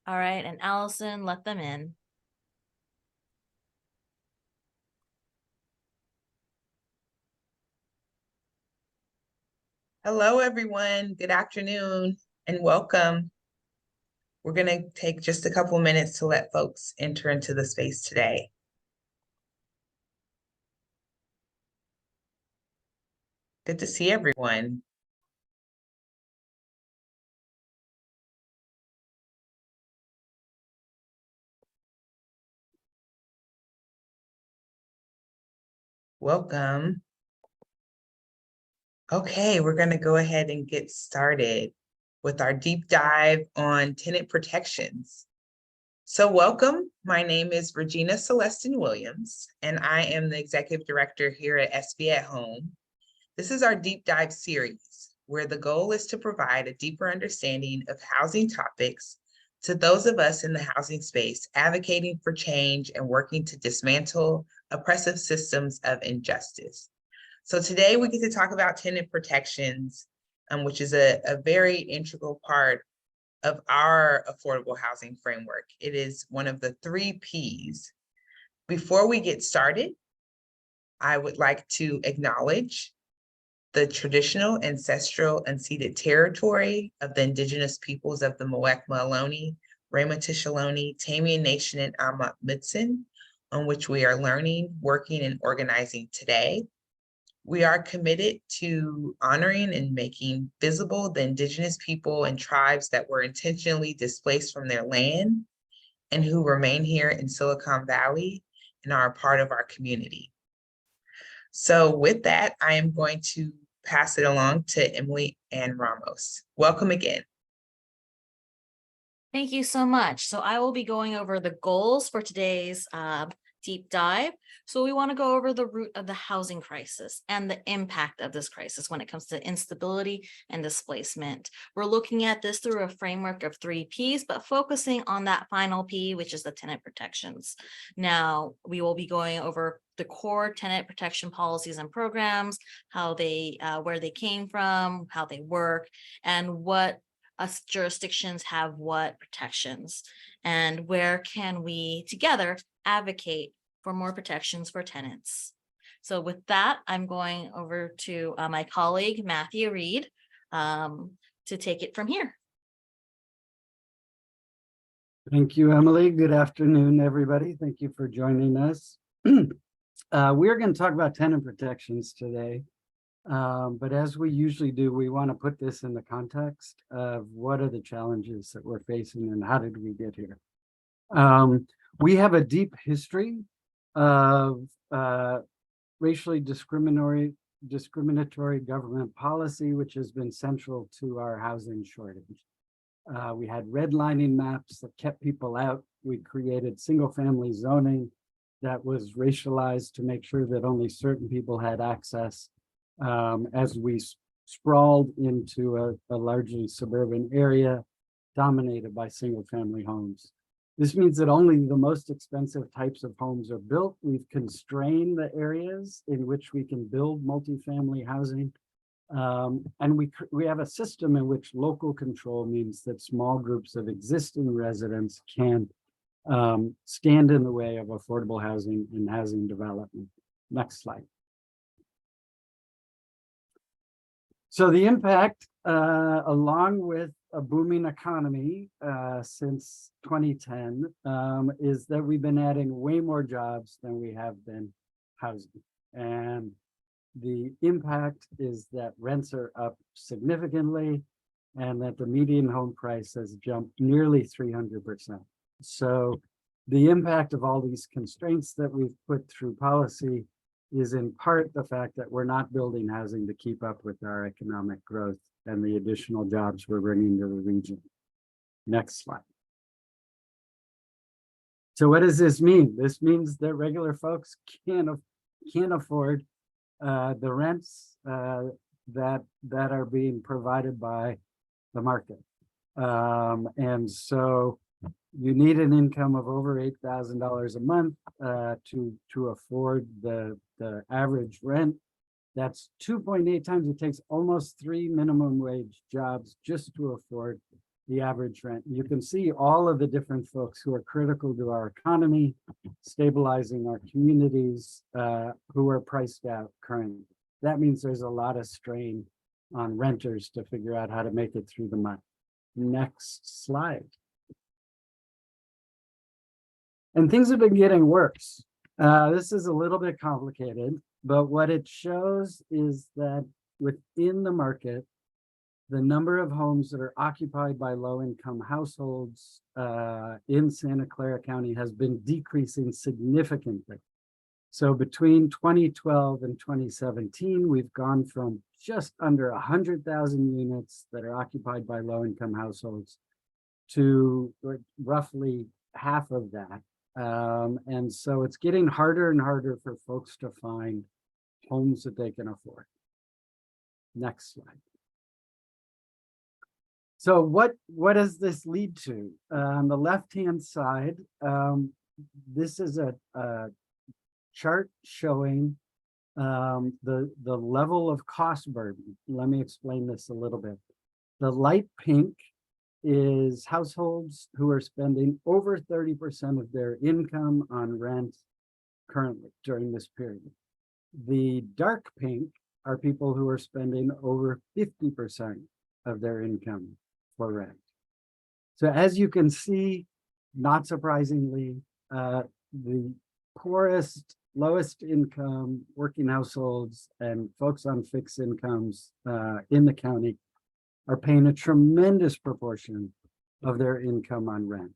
All right, and Allison, let them in. Hello, everyone. Good afternoon and welcome. We're going to take just a couple minutes to let folks enter into the space today. Good to see everyone. Welcome. Okay, we're going to go ahead and get started with our deep dive on tenant protections. So welcome. My name is Regina Celestin Williams, and I am the executive director here at SB at Home. This is our deep dive series, where the goal is to provide a deeper understanding of housing topics to those of us in the housing space advocating for change and working to dismantle oppressive systems of injustice. So today we get to talk about tenant protections, which is a very integral part of our affordable housing framework. It is one of the 3 Ps. Before we get started, I would like to acknowledge the traditional, ancestral, unceded territory of the indigenous peoples of the Muwekma Ohlone, Ramaytush Ohlone, Tamian Nation, and Amot Mutsun, on which we are learning, working, and organizing today. We are committed to honoring and making visible the indigenous people and tribes that were intentionally displaced from their land and who remain here in Silicon Valley and are a part of our community. So with that, I am going to pass it along to Emily Ann Ramos. Welcome again. Thank you so much. So I will be going over the goals for today's deep dive. So we want to go over the root of the housing crisis and the impact of this crisis when it comes to instability and displacement. We're looking at this through a framework of 3 Ps, but focusing on that final P, which is the tenant protections. Now, we will be going over the core tenant protection policies and programs, how they, where they came from, how they work, and what us jurisdictions have what protections, and where can we together advocate for more protections for tenants. So with that, I'm going over to my colleague, Matthew Reed, to take it from here. Thank you, Emily. Good afternoon, everybody. Thank you for joining us. We're going to talk about tenant protections today. But as we usually do, we want to put this in the context of what are the challenges that we're facing and how did we get here. We have a deep history of racially discriminatory government policy, which has been central to our housing shortage. We had redlining maps that kept people out. We created single-family zoning that was racialized to make sure that only certain people had access. As we sprawled into a largely suburban area dominated by single-family homes. This means that only the most expensive types of homes are built. We've constrained the areas in which we can build multifamily housing. And we have a system in which local control means that small groups of existing residents can stand in the way of affordable housing and housing development. Next slide. So the impact, along with a booming economy since 2010, is that we've been adding way more jobs than we have been housing. And the impact is that rents are up significantly and that the median home price has jumped nearly 300%. So the impact of all these constraints that we've put through policy is in part the fact that we're not building housing to keep up with our economic growth and the additional jobs we're bringing to the region. Next slide. So what does this mean? This means that regular folks can't afford the rents that are being provided by the market. And so you need an income of over $8,000 a month to afford the average rent. That's 2.8 times. It takes almost 3 minimum wage jobs just to afford the average rent. You can see all of the different folks who are critical to our economy, stabilizing our communities, who are priced out currently. That means there's a lot of strain on renters to figure out how to make it through the month. Next slide. And things have been getting worse. This is a little bit complicated, but what it shows is that within the market, the number of homes that are occupied by low-income households in Santa Clara County has been decreasing significantly. So between 2012 and 2017, we've gone from just under 100,000 units that are occupied by low-income households to roughly half of that. And so it's getting harder and harder for folks to find homes that they can afford. Next slide. So what does this lead to? On the left-hand side, this is a chart showing the level of cost burden. Let me explain this a little bit. The light pink is households who are spending over 30% of their income on rent currently during this period. The dark pink are people who are spending over 50% of their income for rent. So as you can see, not surprisingly, the poorest, lowest income working households and folks on fixed incomes in the county are paying a tremendous proportion of their income on rent.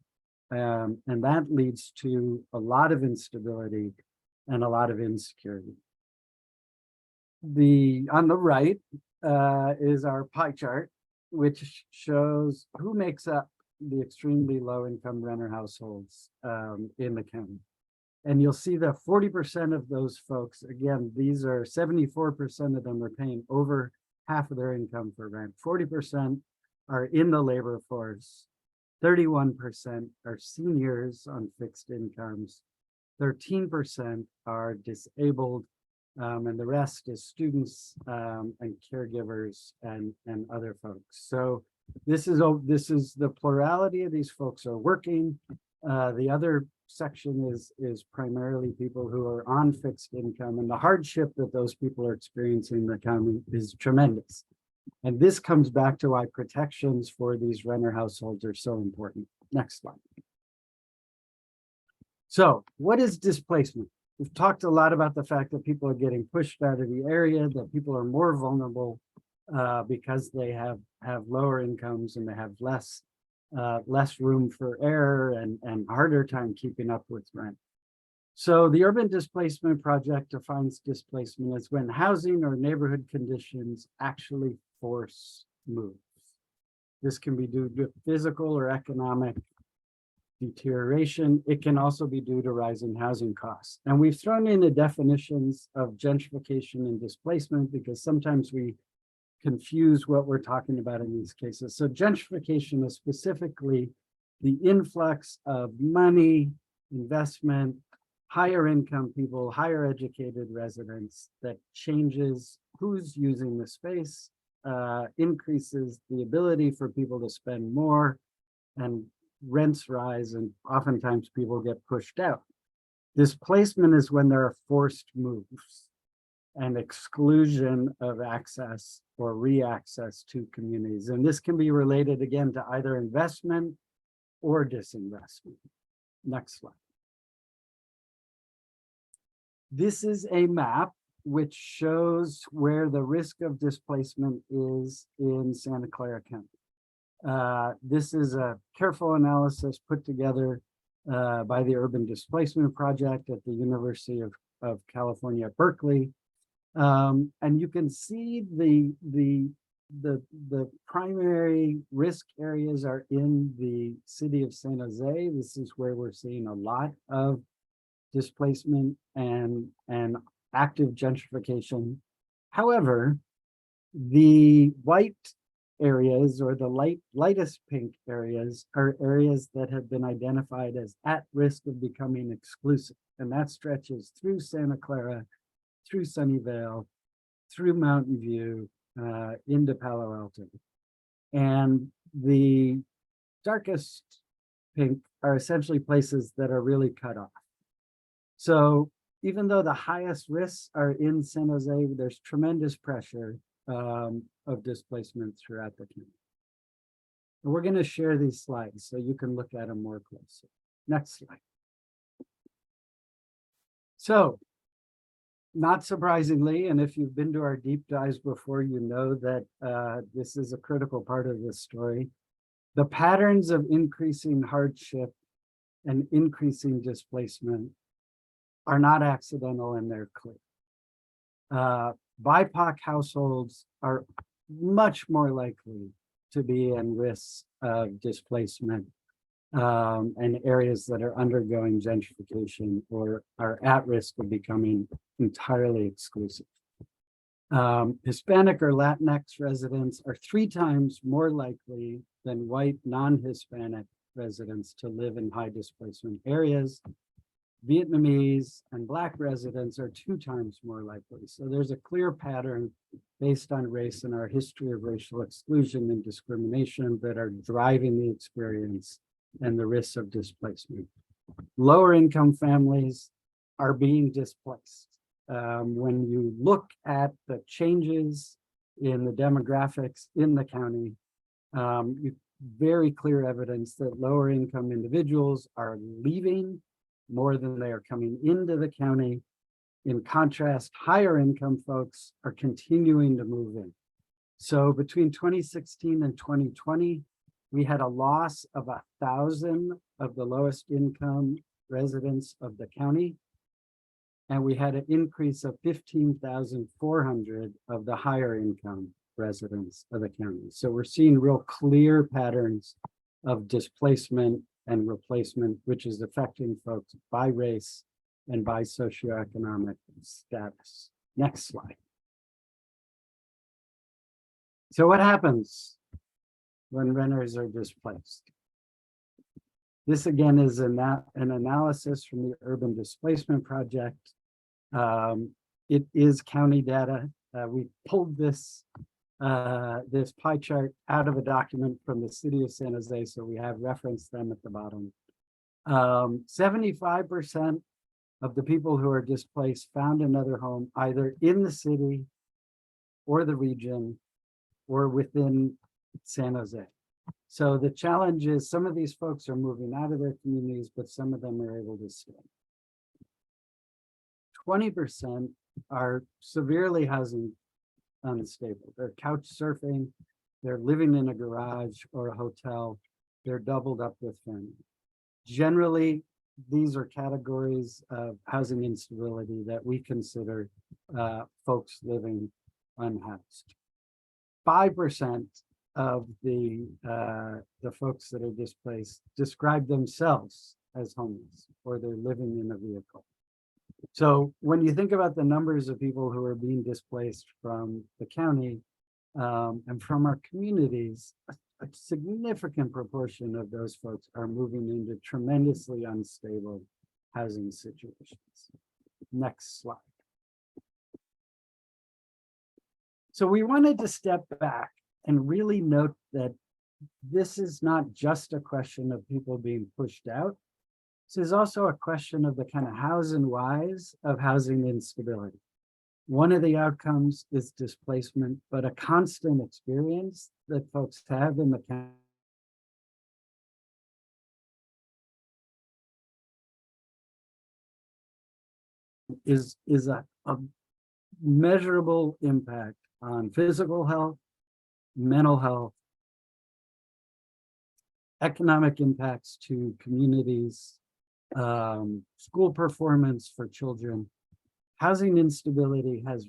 And that leads to a lot of instability and a lot of insecurity. On the right is our pie chart, which shows who makes up the extremely low income renter households in the county. And you'll see that 40% of those folks, again, these are 74% of them are paying over half of their income for rent. 40% are in the labor force. 31% are seniors on fixed incomes. 13% are disabled. And the rest is students and caregivers and other folks. So this is the plurality of these folks are working. The other section is primarily people who are on fixed income, and the hardship that those people are experiencing in the county is tremendous. And this comes back to why protections for these renter households are so important. Next slide. So what is displacement? We've talked a lot about the fact that people are getting pushed out of the area, that people are more vulnerable because they have lower incomes and they have less room for error and harder time keeping up with rent. So the Urban Displacement Project defines displacement as when housing or neighborhood conditions actually force moves. This can be due to physical or economic deterioration. It can also be due to rising housing costs. And we've thrown in the definitions of gentrification and displacement because sometimes we confuse what we're talking about in these cases. So gentrification is specifically the influx of money, investment, higher income people, higher educated residents that changes who's using the space, increases the ability for people to spend more, and rents rise, and oftentimes people get pushed out. Displacement is when there are forced moves and exclusion of access or re-access to communities. And this can be related again to either investment or disinvestment. Next slide. This is a map which shows where the risk of displacement is in Santa Clara County. This is a careful analysis put together by the Urban Displacement Project at the University of California at Berkeley. And you can see the primary risk areas are in the city of San Jose. This is where we're seeing a lot of displacement and active gentrification. However, the white areas or the lightest pink areas are areas that have been identified as at risk of becoming exclusive. And that stretches through Santa Clara, through Sunnyvale, through Mountain View, into Palo Alto. And the darkest pink are essentially places that are really cut off. So even though the highest risks are in San Jose, there's tremendous pressure of displacement throughout the county. And we're going to share these slides so you can look at them more closely. Next slide. So, not surprisingly, and if you've been to our deep dives before, you know that this is a critical part of this story. The patterns of increasing hardship and increasing displacement are not accidental, and they're clear. BIPOC households are much more likely to be in risk of displacement and areas that are undergoing gentrification or are at risk of becoming entirely exclusive. Hispanic or Latinx residents are 3 times more likely than white non-Hispanic residents to live in high displacement areas. Vietnamese and Black residents are 2 times more likely. So there's a clear pattern based on race and our history of racial exclusion and discrimination that are driving the experience and the risks of displacement. Lower income families are being displaced. When you look at the changes in the demographics in the county, very clear evidence that lower income individuals are leaving more than they are coming into the county. In contrast, higher income folks are continuing to move in. So between 2016 and 2020, we had a loss of 1,000 of the lowest income residents of the county. And we had an increase of 15,400 of the higher income residents of the county. So we're seeing real clear patterns of displacement and replacement, which is affecting folks by race and by socioeconomic status. Next slide. So what happens when renters are displaced? This again is an analysis from the Urban Displacement Project. It is county data. We pulled this pie chart out of a document from the city of San Jose, so we have referenced them at the bottom. 75% of the people who are displaced found another home either in the city or the region or within San Jose. So the challenge is some of these folks are moving out of their communities, but some of them are able to stay. 20% are severely housing unstable. They're couch surfing, they're living in a garage or a hotel, they're doubled up with family. Generally, these are categories of housing instability that we consider folks living unhoused. 5% of the folks that are displaced describe themselves as homeless or they're living in a vehicle. So when you think about the numbers of people who are being displaced from the county and from our communities, a significant proportion of those folks are moving into tremendously unstable housing situations. Next slide. So we wanted to step back and really note that this is not just a question of people being pushed out. This is also a question of the kind of hows and whys of housing instability. One of the outcomes is displacement, but a constant experience that folks have in the county is a measurable impact on physical health, mental health, economic impacts to communities, school performance for children. Housing instability has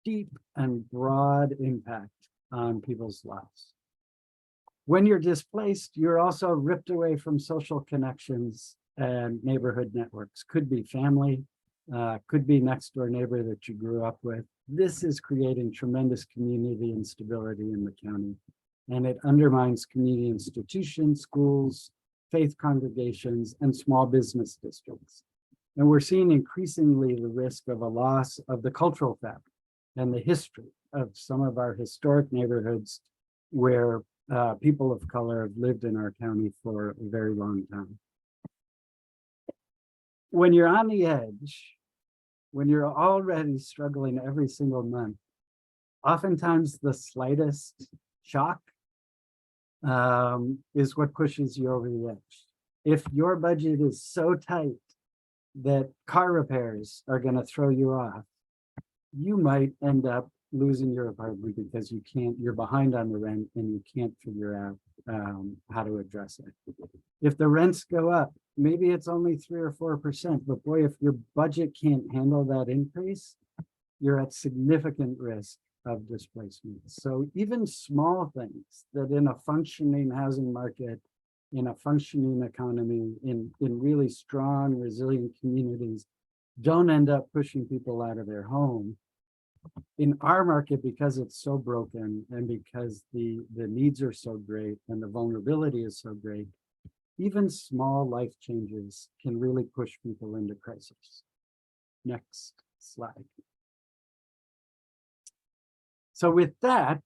deep and broad impact on people's lives. When you're displaced, you're also ripped away from social connections and neighborhood networks. Could be family, could be next door neighbor that you grew up with. This is creating tremendous community instability in the county, and it undermines community institutions, schools, faith congregations, and small business districts. And we're seeing increasingly the risk of a loss of the cultural fabric and the history of some of our historic neighborhoods where people of color have lived in our county for a very long time. When you're on the edge, when you're already struggling every single month, oftentimes the slightest shock is what pushes you over the edge. If your budget is so tight that car repairs are going to throw you off, you might end up losing your apartment because you're behind on the rent and you can't figure out how to address it. If the rents go up, maybe it's only 3 or 4%, but boy, if your budget can't handle that increase, you're at significant risk of displacement. So even small things that in a functioning housing market, in a functioning economy, in really strong, resilient communities, don't end up pushing people out of their home. In our market, because it's so broken and because the needs are so great and the vulnerability is so great, even small life changes can really push people into crisis. Next slide. So with that,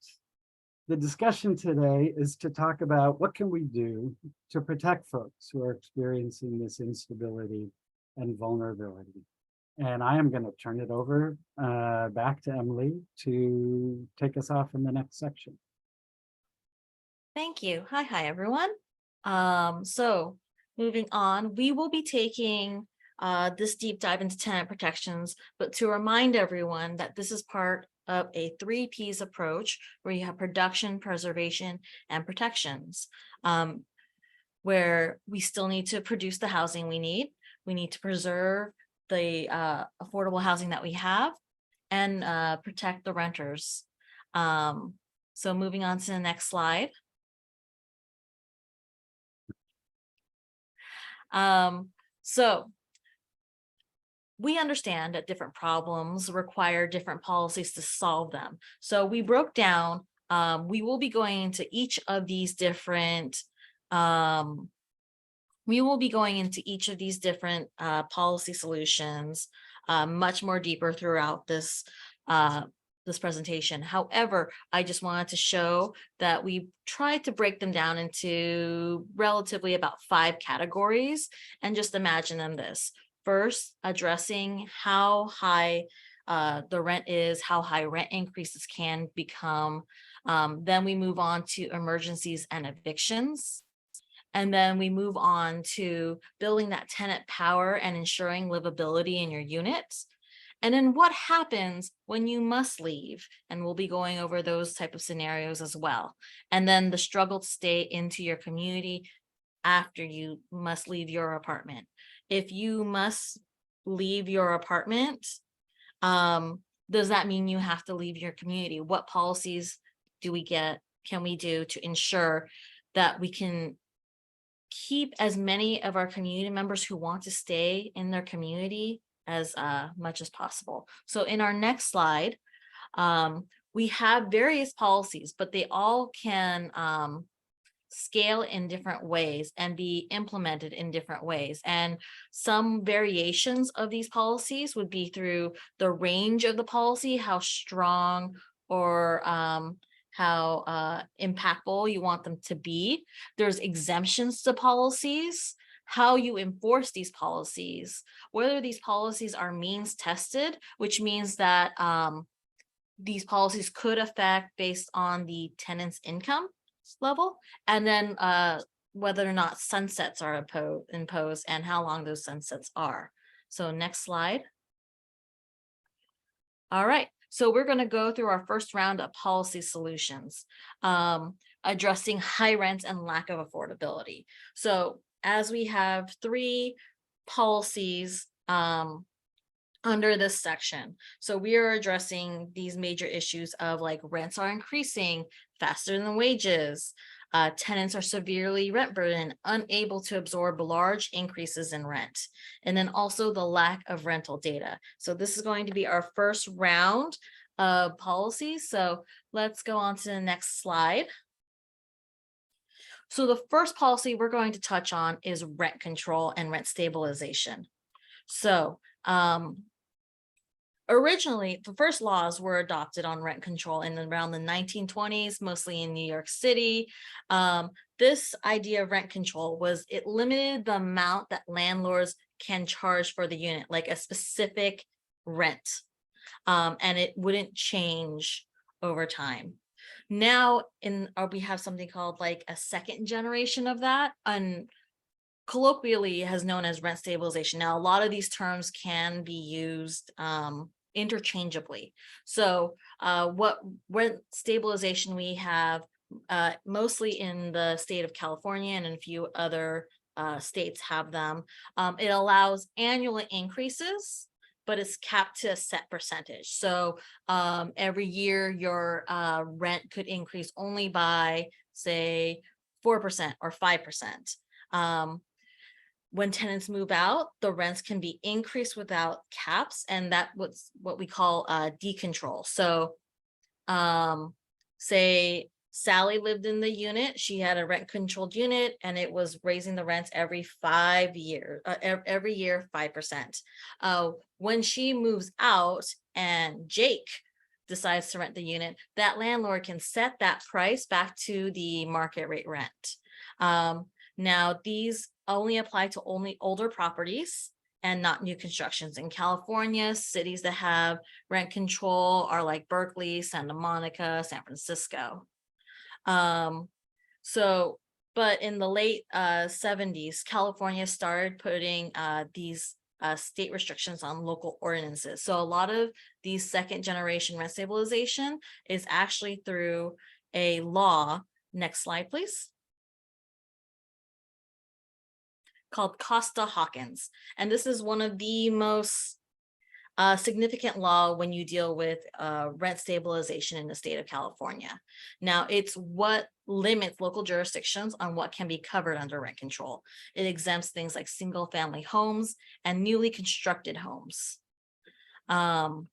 the discussion today is to talk about what can we do to protect folks who are experiencing this instability and vulnerability. And I am going to turn it over back to Emily to take us off in the next section. Thank you. Hi, everyone. So moving on, we will be taking this deep dive into tenant protections, but to remind everyone that this is part of a 3 Ps approach where you have production, preservation, and protections, where we still need to produce the housing we need. We need to preserve the affordable housing that we have and protect the renters. So moving on to the next slide. So we understand that different problems require different policies to solve them. So we broke down, we will be going into each of these different policy solutions much more deeper throughout this presentation. However, I just wanted to show that we tried to break them down into relatively about 5 categories, and just imagine them this. First, addressing how high the rent is, how high rent increases can become. Then we move on to emergencies and evictions. And then we move on to building that tenant power and ensuring livability in your units. And then what happens when you must leave? And we'll be going over those type of scenarios as well. And then the struggle to stay into your community after you must leave your apartment. If you must leave your apartment, does that mean you have to leave your community? What policies can we do to ensure that we can keep as many of our community members who want to stay in their community as much as possible? So in our next slide, we have various policies, but they all can scale in different ways and be implemented in different ways. And some variations of these policies would be through the range of the policy, how strong or how impactful you want them to be. There's exemptions to policies, how you enforce these policies, whether these policies are means tested, which means that these policies could affect based on the tenant's income level, and then whether or not sunsets are imposed and how long those sunsets are. So next slide. All right, so we're going to go through our first round of policy solutions, addressing high rents and lack of affordability. So as we have 3 policies under this section. So we are addressing these major issues of like rents are increasing faster than wages. Tenants are severely rent burdened, unable to absorb large increases in rent. And then also the lack of rental data. So this is going to be our first round of policies. So let's go on to the next slide. So the first policy we're going to touch on is rent control and rent stabilization. So Originally, the first laws were adopted on rent control in around the 1920s, mostly in New York City. This idea of rent control was it limited the amount that landlords can charge for the unit, like a specific rent, and it wouldn't change over time. Now we have something called like a second generation of that, and colloquially has known as rent stabilization. Now, a lot of these terms can be used interchangeably. So what rent stabilization we have mostly in the state of California and in a few other states have them. It allows annual increases, but it's capped to a set percentage. So every year your rent could increase only by, say, 4% or 5%. When tenants move out, the rents can be increased without caps, and that was what we call decontrol. So say Sally lived in the unit, she had a rent controlled unit, and it was raising the rents every 5 years, every year 5%. When she moves out and Jake decides to rent the unit, that landlord can set that price back to the market rate rent. Now, these only apply to only older properties and not new constructions. In California, cities that have rent control are like Berkeley, Santa Monica, San Francisco. But in the late 70s, California started putting these state restrictions on local ordinances. So a lot of these second generation rent stabilization is actually through a law. Next slide, please. Called Costa-Hawkins. And this is one of the most significant law when you deal with rent stabilization in the state of California. Now, it's what limits local jurisdictions on what can be covered under rent control. It exempts things like single family homes and newly constructed homes. And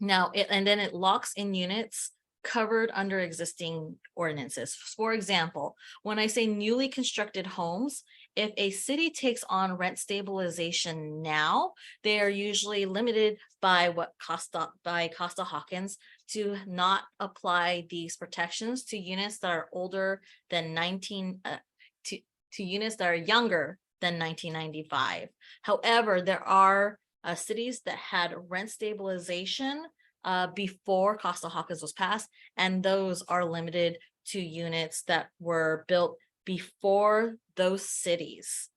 then it locks in units covered under existing ordinances. For example, when I say newly constructed homes, if a city takes on rent stabilization now, they are usually limited by Costa-Hawkins to not apply these protections to units that are older than to units that are younger than 1995. However, there are cities that had rent stabilization before Costa-Hawkins was passed, and those are limited to units that were built before those cities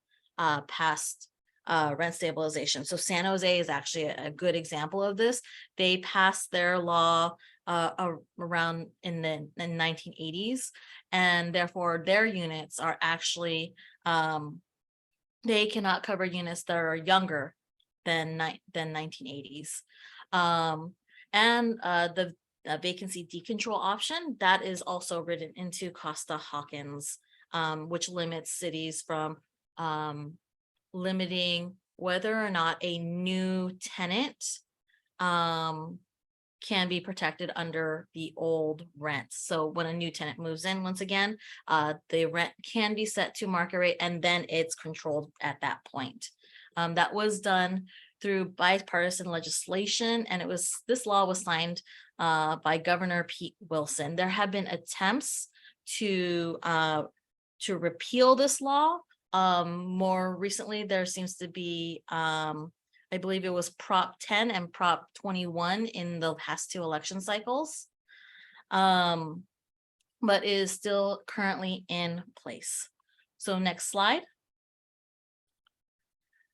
passed rent stabilization. So San Jose is actually a good example of this. They passed their law around in the 1980s, and therefore their units are actually, they cannot cover units that are younger than 1980s. And the vacancy decontrol option, that is also written into Costa-Hawkins, which limits cities from limiting whether or not a new tenant can be protected under the old rents. So when a new tenant moves in, once again, the rent can be set to market rate, and then it's controlled at that point. That was done through bipartisan legislation, and this law was signed by Governor Pete Wilson. There have been attempts to repeal this law. More recently, there seems to be, I believe it was Prop 10 and Prop 21 in the past 2 election cycles, but is still currently in place. So next slide.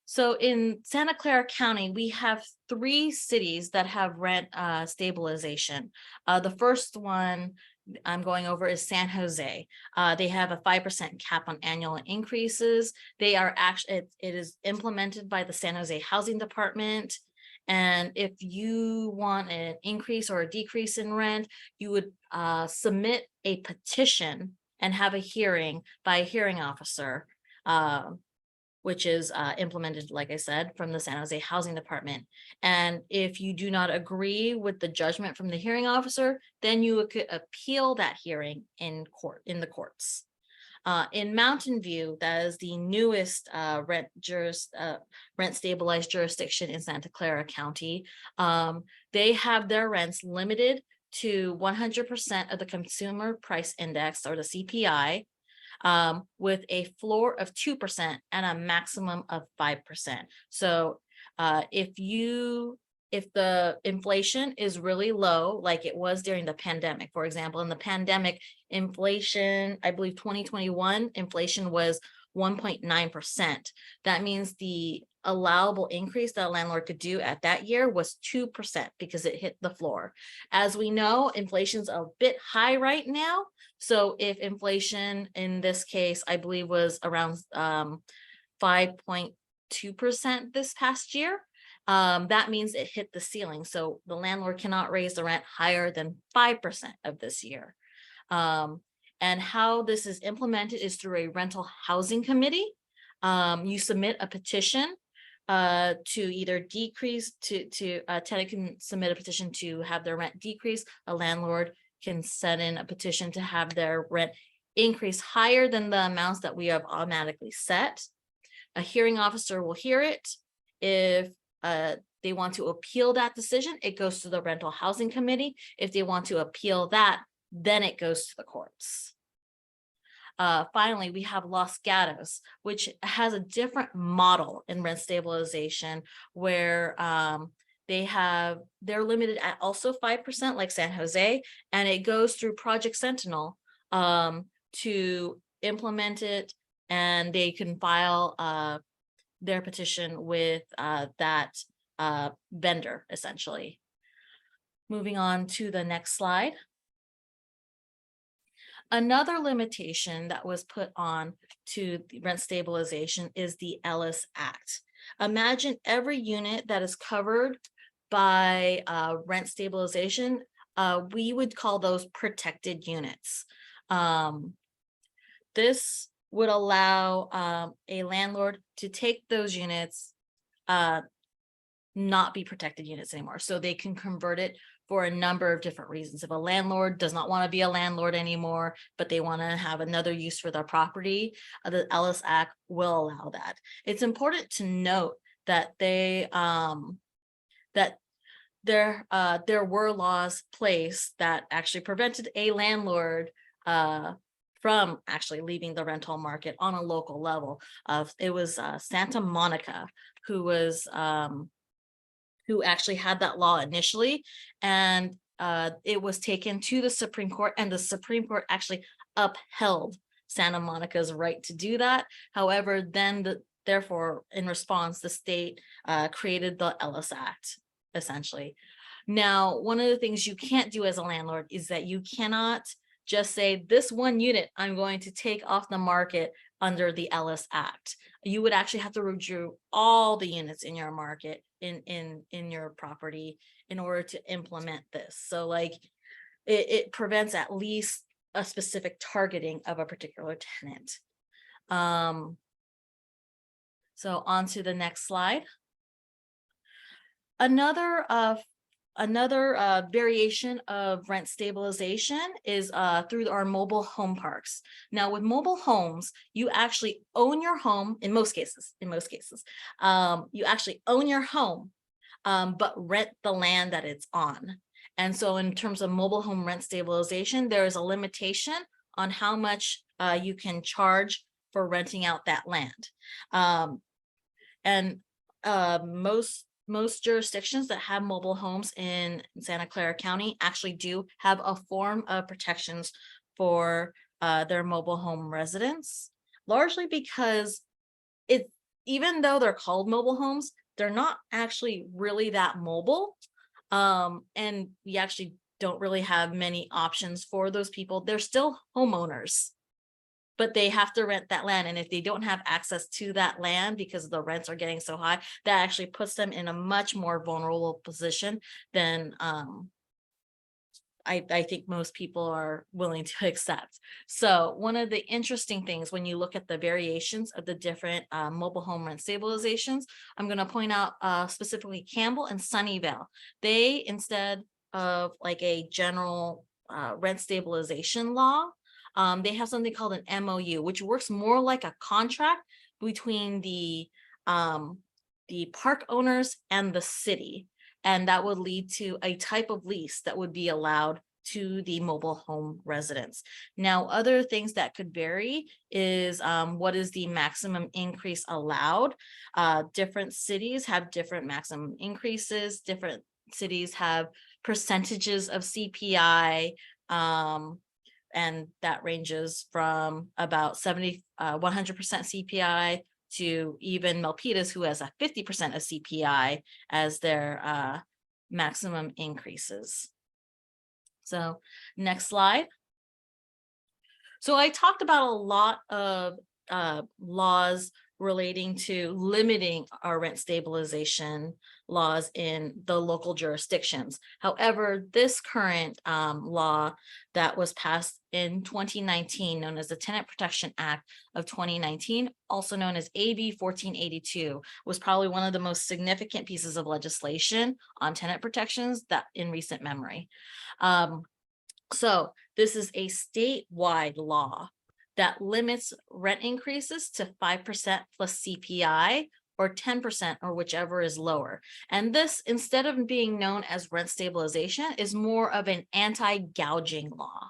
So in Santa Clara County, we have 3 cities that have rent stabilization. The first one I'm going over is San Jose. They have a 5% cap on annual increases. They are actually, it is implemented by the San Jose Housing Department. And if you want an increase or a decrease in rent, you would submit a petition and have a hearing by a hearing officer, which is implemented, like I said, from the San Jose Housing Department. And if you do not agree with the judgment from the hearing officer, then you could appeal that hearing in the courts. In Mountain View, that is the newest rent stabilized jurisdiction in Santa Clara County. They have their rents limited to 100% of the consumer price index, or the CPI, with a floor of 2% and a maximum of 5%. So if the inflation is really low, like it was during the pandemic, for example, in the pandemic, inflation, I believe 2021, inflation was 1.9%. That means the allowable increase that a landlord could do at that year was 2% because it hit the floor. As we know, inflation's a bit high right now. So if inflation in this case, I believe, was around 5.2% this past year, that means it hit the ceiling. So the landlord cannot raise the rent higher than 5% of this year. And how this is implemented is through a rental housing committee. You submit a petition to either decrease a tenant can submit a petition to have their rent decrease. A landlord can send in a petition to have their rent increase higher than the amounts that we have automatically set. A hearing officer will hear it. If they want to appeal that decision, it goes to the rental housing committee. If they want to appeal that, then it goes to the courts. Finally, we have Los Gatos, which has a different model in rent stabilization, where they're limited at also 5% like San Jose, and it goes through Project Sentinel to implement it, and they can file their petition with that vendor, essentially. Moving on to the next slide. Another limitation that was put on to the rent stabilization is the Ellis Act. Imagine every unit that is covered by rent stabilization, we would call those protected units. This would allow a landlord to take those units, not be protected units anymore. So they can convert it for a number of different reasons. If a landlord does not want to be a landlord anymore, but they want to have another use for their property, the Ellis Act will allow that. It's important to note that there were laws placed that actually prevented a landlord from actually leaving the rental market on a local level. It was Santa Monica who actually had that law initially, and it was taken to the Supreme Court, and the Supreme Court actually upheld Santa Monica's right to do that. However, then therefore, in response, the state created the Ellis Act, essentially. Now, one of the things you can't do as a landlord is that you cannot just say, this one unit I'm going to take off the market under the Ellis Act. You would actually have to review all the units in your market, in your property, in order to implement this. So like it prevents at least a specific targeting of a particular tenant. So on to the next slide. Another variation of rent stabilization is through our mobile home parks. Now with mobile homes, you actually own your home in most cases, you actually own your home, but rent the land that it's on. And so in terms of mobile home rent stabilization, there is a limitation on how much you can charge for renting out that land. Most jurisdictions that have mobile homes in Santa Clara County actually do have a form of protections for their mobile home residents, largely because even though they're called mobile homes, they're not actually really that mobile. And we actually don't really have many options for those people. They're still homeowners, but they have to rent that land. And if they don't have access to that land because the rents are getting so high, that actually puts them in a much more vulnerable position than I think most people are willing to accept. So one of the interesting things when you look at the variations of the different mobile home rent stabilizations, I'm going to point out specifically Campbell and Sunnyvale. They, instead of like a general rent stabilization law, they have something called an MOU, which works more like a contract between the park owners and the city. And that would lead to a type of lease that would be allowed to the mobile home residents. Now, other things that could vary is what is the maximum increase allowed? Different cities have different maximum increases. Different cities have percentages of CPI, and that ranges from about 100% CPI to even Milpitas, who has a 50% of CPI as their maximum increases. So next slide. So I talked about a lot of laws relating to limiting our rent stabilization laws in the local jurisdictions. However, this current law that was passed in 2019, known as the Tenant Protection Act of 2019, also known as AB 1482, was probably one of the most significant pieces of legislation on tenant protections that in recent memory. So this is a statewide law that limits rent increases to 5% plus CPI or 10% or whichever is lower. And this, instead of being known as rent stabilization, is more of an anti-gouging law.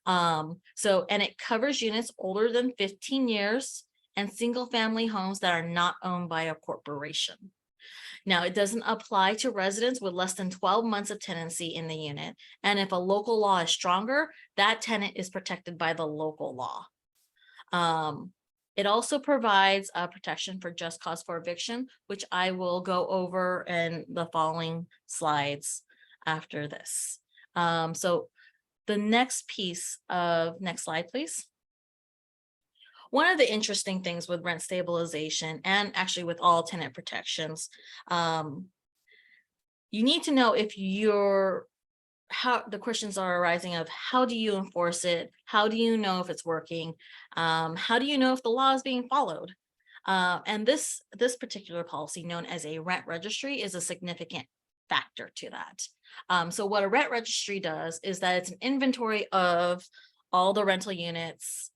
And it covers units older than 15 years and single family homes that are not owned by a corporation. Now, it doesn't apply to residents with less than 12 months of tenancy in the unit. And if a local law is stronger, that tenant is protected by the local law. It also provides protection for just cause for eviction, which I will go over in the following slides after this. So the next slide, please. One of the interesting things with rent stabilization, and actually with all tenant protections, you need to know if how the questions are arising of how do you enforce it? How do you know if it's working? How do you know if the law is being followed? And this particular policy, known as a rent registry, is a significant factor to that. So what a rent registry does is that it's an inventory of all the rental units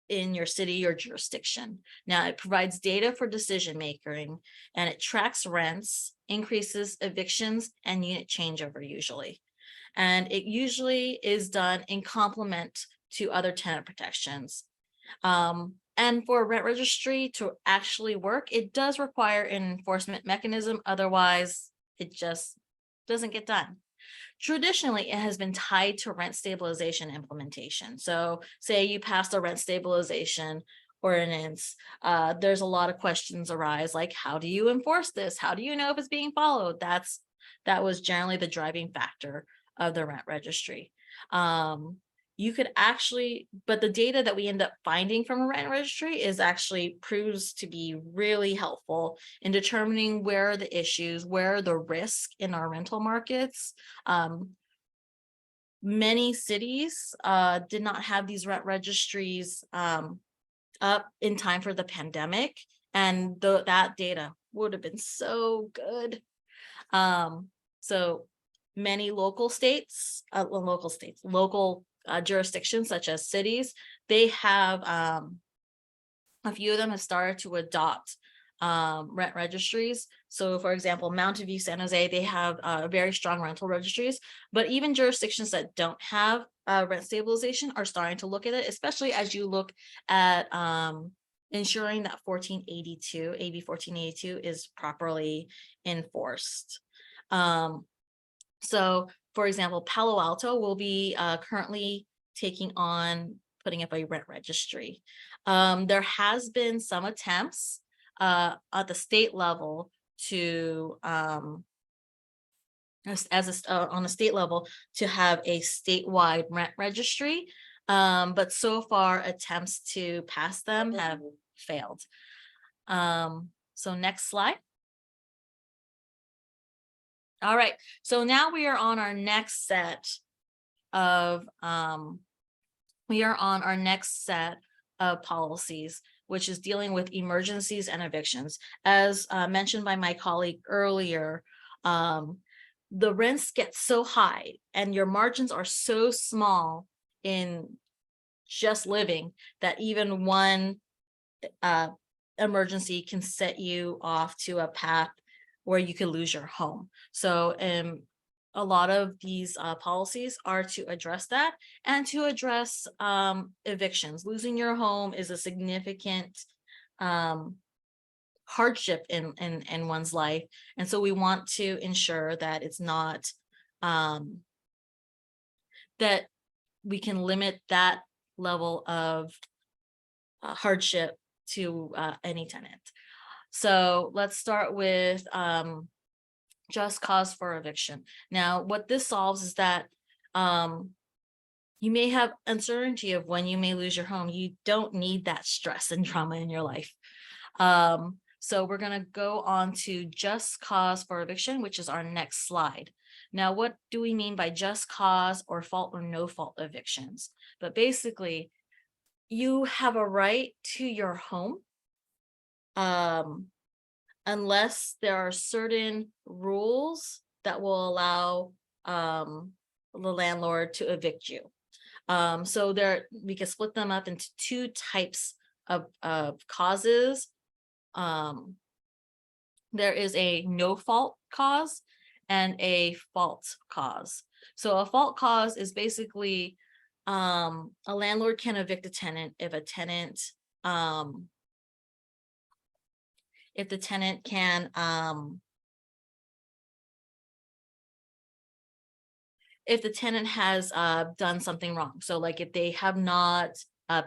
in your city or jurisdiction. Now, it provides data for decision making, and it tracks rents, increases, evictions, and unit changeover usually. And it usually is done in complement to other tenant protections. And for a rent registry to actually work, it does require an enforcement mechanism. Otherwise, it just doesn't get done. Traditionally, it has been tied to rent stabilization implementation. So say you passed a rent stabilization ordinance, there's a lot of questions arise, like, how do you enforce this? How do you know if it's being followed? That was generally the driving factor of the rent registry. You could actually, but the data that we end up finding from a rent registry proves to be really helpful in determining where are the issues, where are the risks in our rental markets. Many cities did not have these rent registries up in time for the pandemic, and that data would have been so good. So many local jurisdictions, such as cities, they have a few of them have started to adopt rent registries. So for example, Mountain View, San Jose, they have very strong rental registries, but even jurisdictions that don't have rent stabilization are starting to look at it, especially as you look at ensuring that AB 1482 is properly enforced. So for example, Palo Alto will be currently putting up a rent registry. There has been some attempts at the state level to on a state level to have a statewide rent registry, but so far attempts to pass them have failed. So next slide. All right, so now we are on our next set of policies, which is dealing with emergencies and evictions. As mentioned by my colleague earlier, the rents get so high and your margins are so small in just living, that even one emergency can set you off to a path where you could lose your home. So a lot of these policies are to address that and to address evictions. Losing your home is a significant hardship in one's life. And so we want to ensure that it's not that we can limit that level of hardship to any tenant. So let's start with just cause for eviction. Now, what this solves is that you may have uncertainty of when you may lose your home. You don't need that stress and trauma in your life. So we're going to go on to just cause for eviction, which is our next slide. Now, what do we mean by just cause or fault or no fault evictions? But basically, you have a right to your home unless there are certain rules that will allow the landlord to evict you. So we can split them up into two types of causes. There is a no fault cause and a fault cause. So a fault cause is basically a landlord can evict a tenant if a tenant can if the tenant has done something wrong. So like if they have not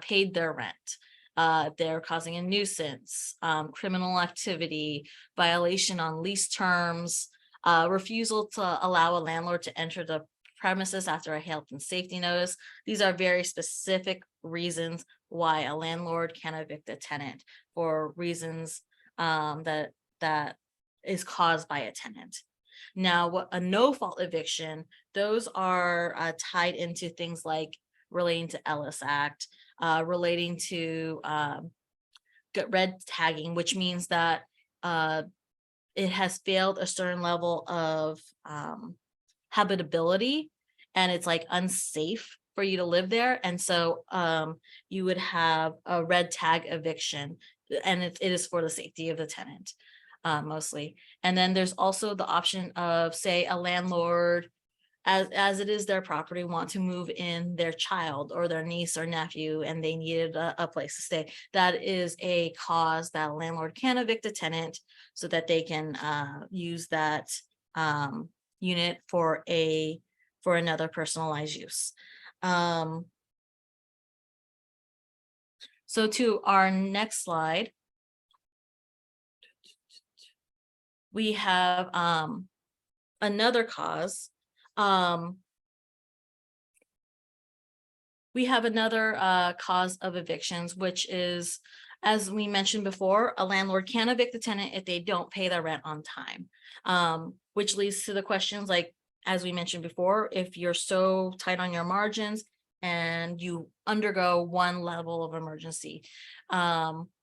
paid their rent, they're causing a nuisance, criminal activity, violation on lease terms, refusal to allow a landlord to enter the premises after a health and safety notice. These are very specific reasons why a landlord can evict a tenant, for reasons that is caused by a tenant. Now, what a no fault eviction, those are tied into things like relating to Ellis Act, relating to red tagging, which means that it has failed a certain level of habitability, and it's like unsafe for you to live there. And so you would have a red tag eviction, and it is for the safety of the tenant mostly. And then there's also the option of, say, a landlord, as it is their property, want to move in their child or their niece or nephew, and they needed a place to stay. That is a cause that a landlord can evict a tenant so that they can use that unit for another personalized use. So to our next slide, we have another cause. We have another cause of evictions, which is, as we mentioned before, a landlord can evict the tenant if they don't pay their rent on time, which leads to the questions like, as we mentioned before, if you're so tight on your margins and you undergo one level of emergency.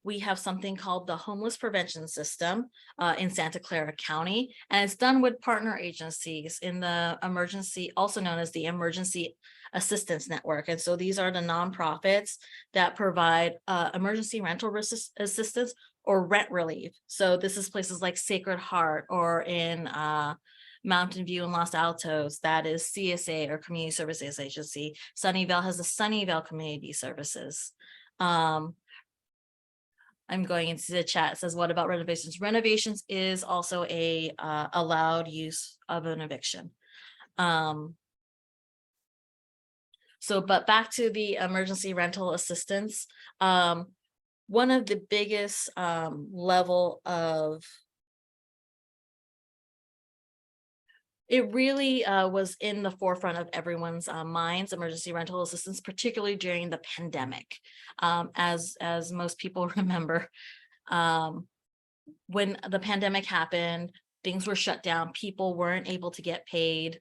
We have something called the Homeless Prevention System in Santa Clara County, and it's done with partner agencies in the emergency, also known as the Emergency Assistance Network. And so these are the nonprofits that provide emergency rental assistance or rent relief. So this is places like Sacred Heart, or in Mountain View and Los Altos, that is CSA or Community Services Agency. Sunnyvale has the Sunnyvale Community Services. I'm going into the chat. It says, what about renovations? Renovations is also a allowed use of an eviction. So, but back to the emergency rental assistance. One of the biggest level of, it really was in the forefront of everyone's minds, emergency rental assistance, particularly during the pandemic. As most people remember, when the pandemic happened, things were shut down. People weren't able to get paid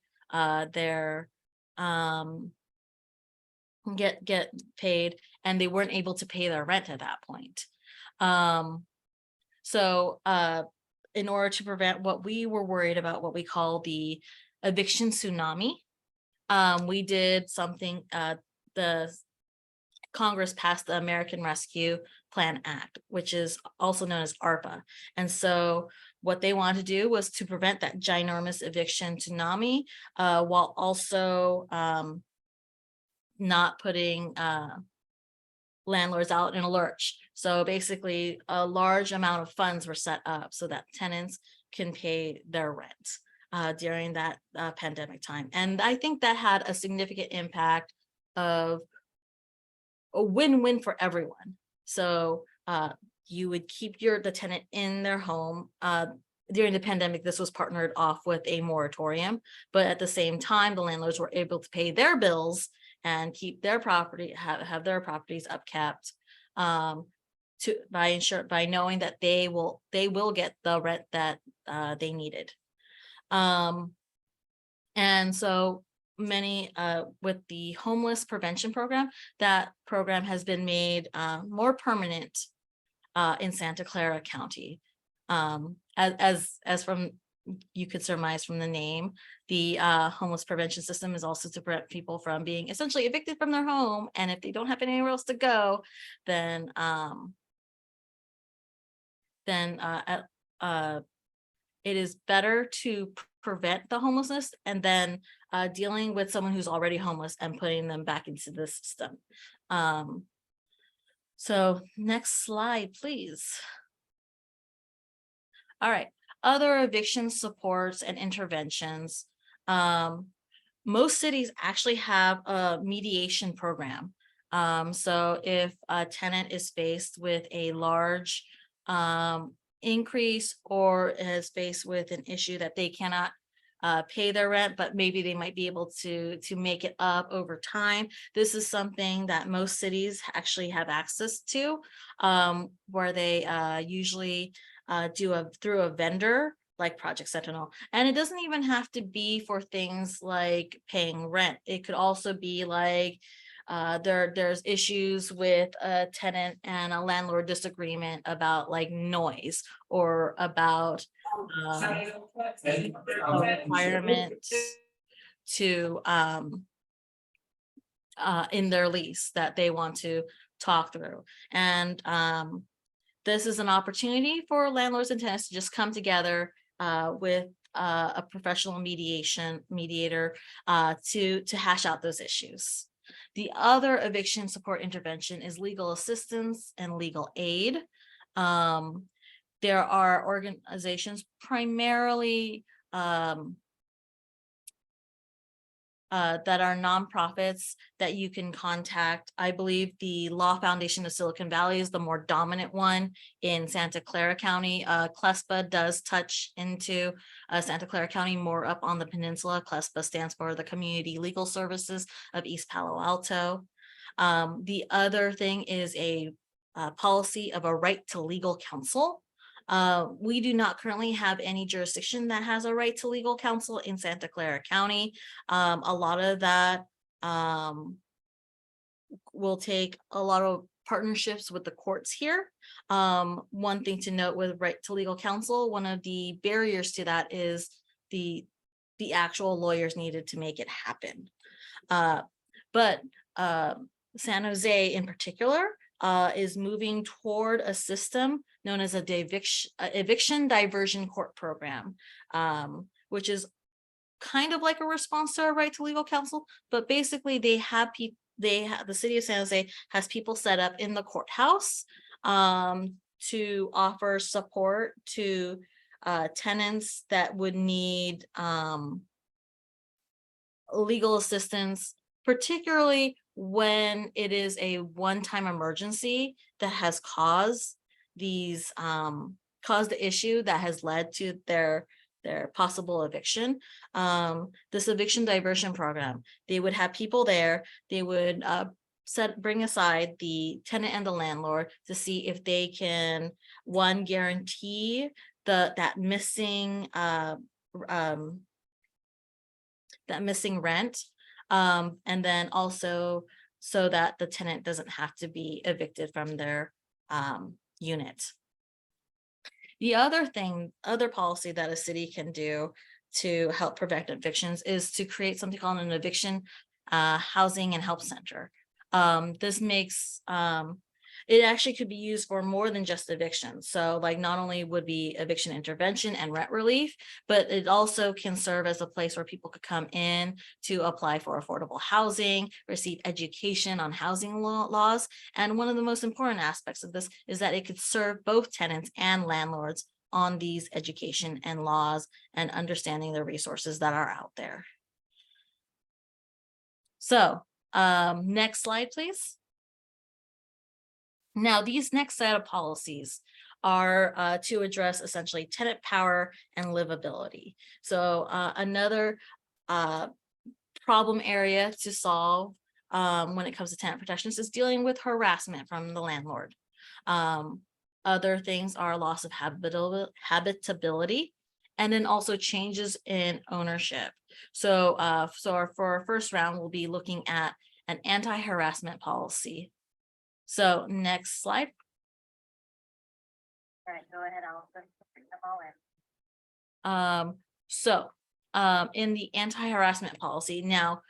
get paid, and they weren't able to pay their rent at that point. So in order to prevent what we were worried about, what we call the eviction tsunami, we did something, the Congress passed the American Rescue Plan Act, which is also known as ARPA. And so what they wanted to do was to prevent that ginormous eviction tsunami, while also not putting landlords out in a lurch. So basically, a large amount of funds were set up so that tenants can pay their rent during that pandemic time. And I think that had a significant impact of a win-win for everyone. So you would keep the tenant in their home. During the pandemic, this was partnered off with a moratorium, but at the same time, the landlords were able to pay their bills and keep their property, have their properties upkept, by knowing that they will get the rent that they needed. And so many with the homeless prevention program, that program has been made more permanent in Santa Clara County. As from you could surmise from the name, the homeless prevention system is also to prevent people from being essentially evicted from their home, and if they don't have anywhere else to go, then it is better to prevent the homelessness and then dealing with someone who's already homeless and putting them back into the system. So next slide, please. All right, other eviction supports and interventions. Most cities actually have a mediation program. So if a tenant is faced with a large increase or is faced with an issue that they cannot pay their rent, but maybe they might be able to make it up over time. This is something that most cities actually have access to, where they usually do through a vendor like Project Sentinel. And it doesn't even have to be for things like paying rent. It could also be like there's issues with a tenant and a landlord disagreement about like noise or about a requirement to in their lease that they want to talk through. And this is an opportunity for landlords and tenants to just come together with a professional mediator to hash out those issues. The other eviction support intervention is legal assistance and legal aid. There are organizations primarily that are nonprofits that you can contact. I believe the Law Foundation of Silicon Valley is the more dominant one in Santa Clara County. CLESPA does touch into Santa Clara County, more up on the peninsula. CLESPA stands for the Community Legal Services of East Palo Alto. The other thing is a policy of a right to legal counsel. We do not currently have any jurisdiction that has a right to legal counsel in Santa Clara County. A lot of that will take a lot of partnerships with the courts here. One thing to note with right to legal counsel, one of the barriers to that is the actual lawyers needed to make it happen. But San Jose in particular is moving toward a system known as a eviction diversion court program, which is kind of like a response to our right to legal counsel, but basically the city of San Jose has people set up in the courthouse to offer support to tenants that would need legal assistance, particularly when it is a one-time emergency that has caused the issue that has led to their possible eviction. This eviction diversion program, they would have people there, they would bring aside the tenant and the landlord to see if they can, one, guarantee that missing rent, and then also so that the tenant doesn't have to be evicted from their unit. The other policy that a city can do to help prevent evictions is to create something called an eviction housing and help center. This makes, it actually could be used for more than just eviction. So like not only would be eviction intervention and rent relief, but it also can serve as a place where people could come in to apply for affordable housing, receive education on housing laws. And one of the most important aspects of this is that it could serve both tenants and landlords on these education and laws and understanding the resources that are out there. So next slide, please. Now, these next set of policies are to address essentially tenant power and livability. So another problem area to solve when it comes to tenant protections is dealing with harassment from the landlord. Other things are loss of habitability, and then also changes in ownership. So for our first round, we'll be looking at an anti-harassment policy. So next slide. All right, go ahead, Allison. Bring them all in. In the anti-harassment policy, now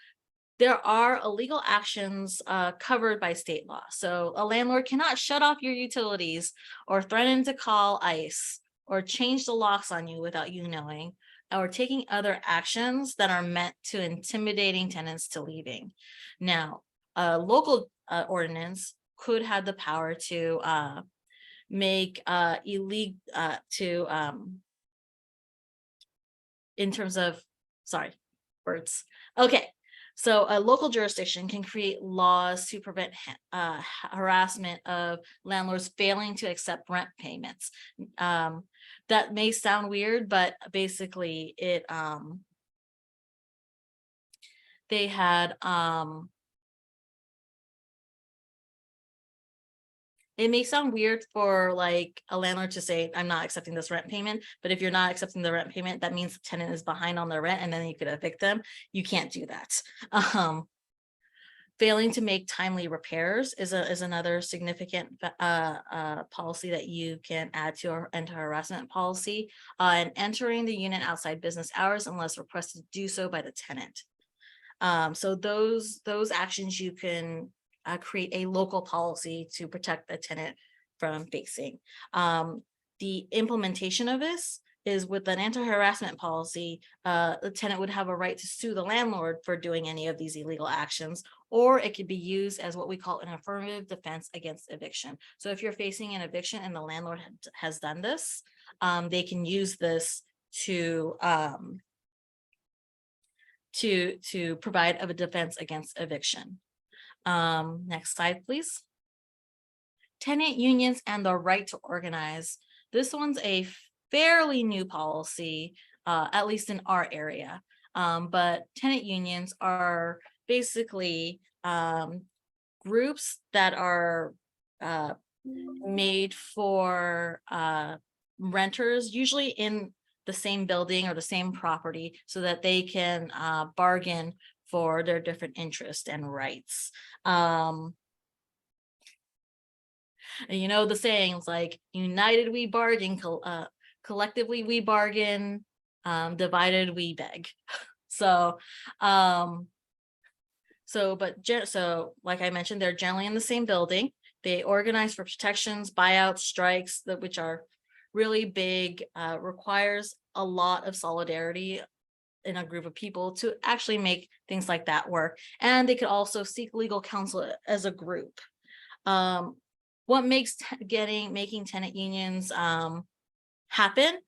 there are illegal actions covered by state law. So a landlord cannot shut off your utilities or threaten to call ICE or change the locks on you without you knowing, or taking other actions that are meant to intimidating tenants to leaving. Now, a local ordinance could have the power to make illegal in terms of, sorry, words. Okay, so a local jurisdiction can create laws to prevent harassment of landlords failing to accept rent payments. That may sound weird, but basically it they had it may sound weird for like a landlord to say, I'm not accepting this rent payment, but if you're not accepting the rent payment, that means the tenant is behind on their rent and then you could evict them. You can't do that. Failing to make timely repairs is another significant policy that you can add to our anti-harassment policy, and entering the unit outside business hours unless requested to do so by the tenant. So those actions you can create a local policy to protect the tenant from facing. The implementation of this is with an anti-harassment policy, the tenant would have a right to sue the landlord for doing any of these illegal actions, or it could be used as what we call an affirmative defense against eviction. So if you're facing an eviction and the landlord has done this, they can use this to provide a defense against eviction. Next slide, please. Tenant unions and the right to organize. This one's a fairly new policy, at least in our area. But tenant unions are basically groups that are made for renters, usually in the same building or the same property, so that they can bargain for their different interests and rights. And you know the sayings like united we bargain, collectively we bargain, divided we beg. So like I mentioned, they're generally in the same building. They organize for protections, buyouts, strikes, which are really big, requires a lot of solidarity in a group of people to actually make things like that work. And they could also seek legal counsel as a group. What makes making tenant unions happen,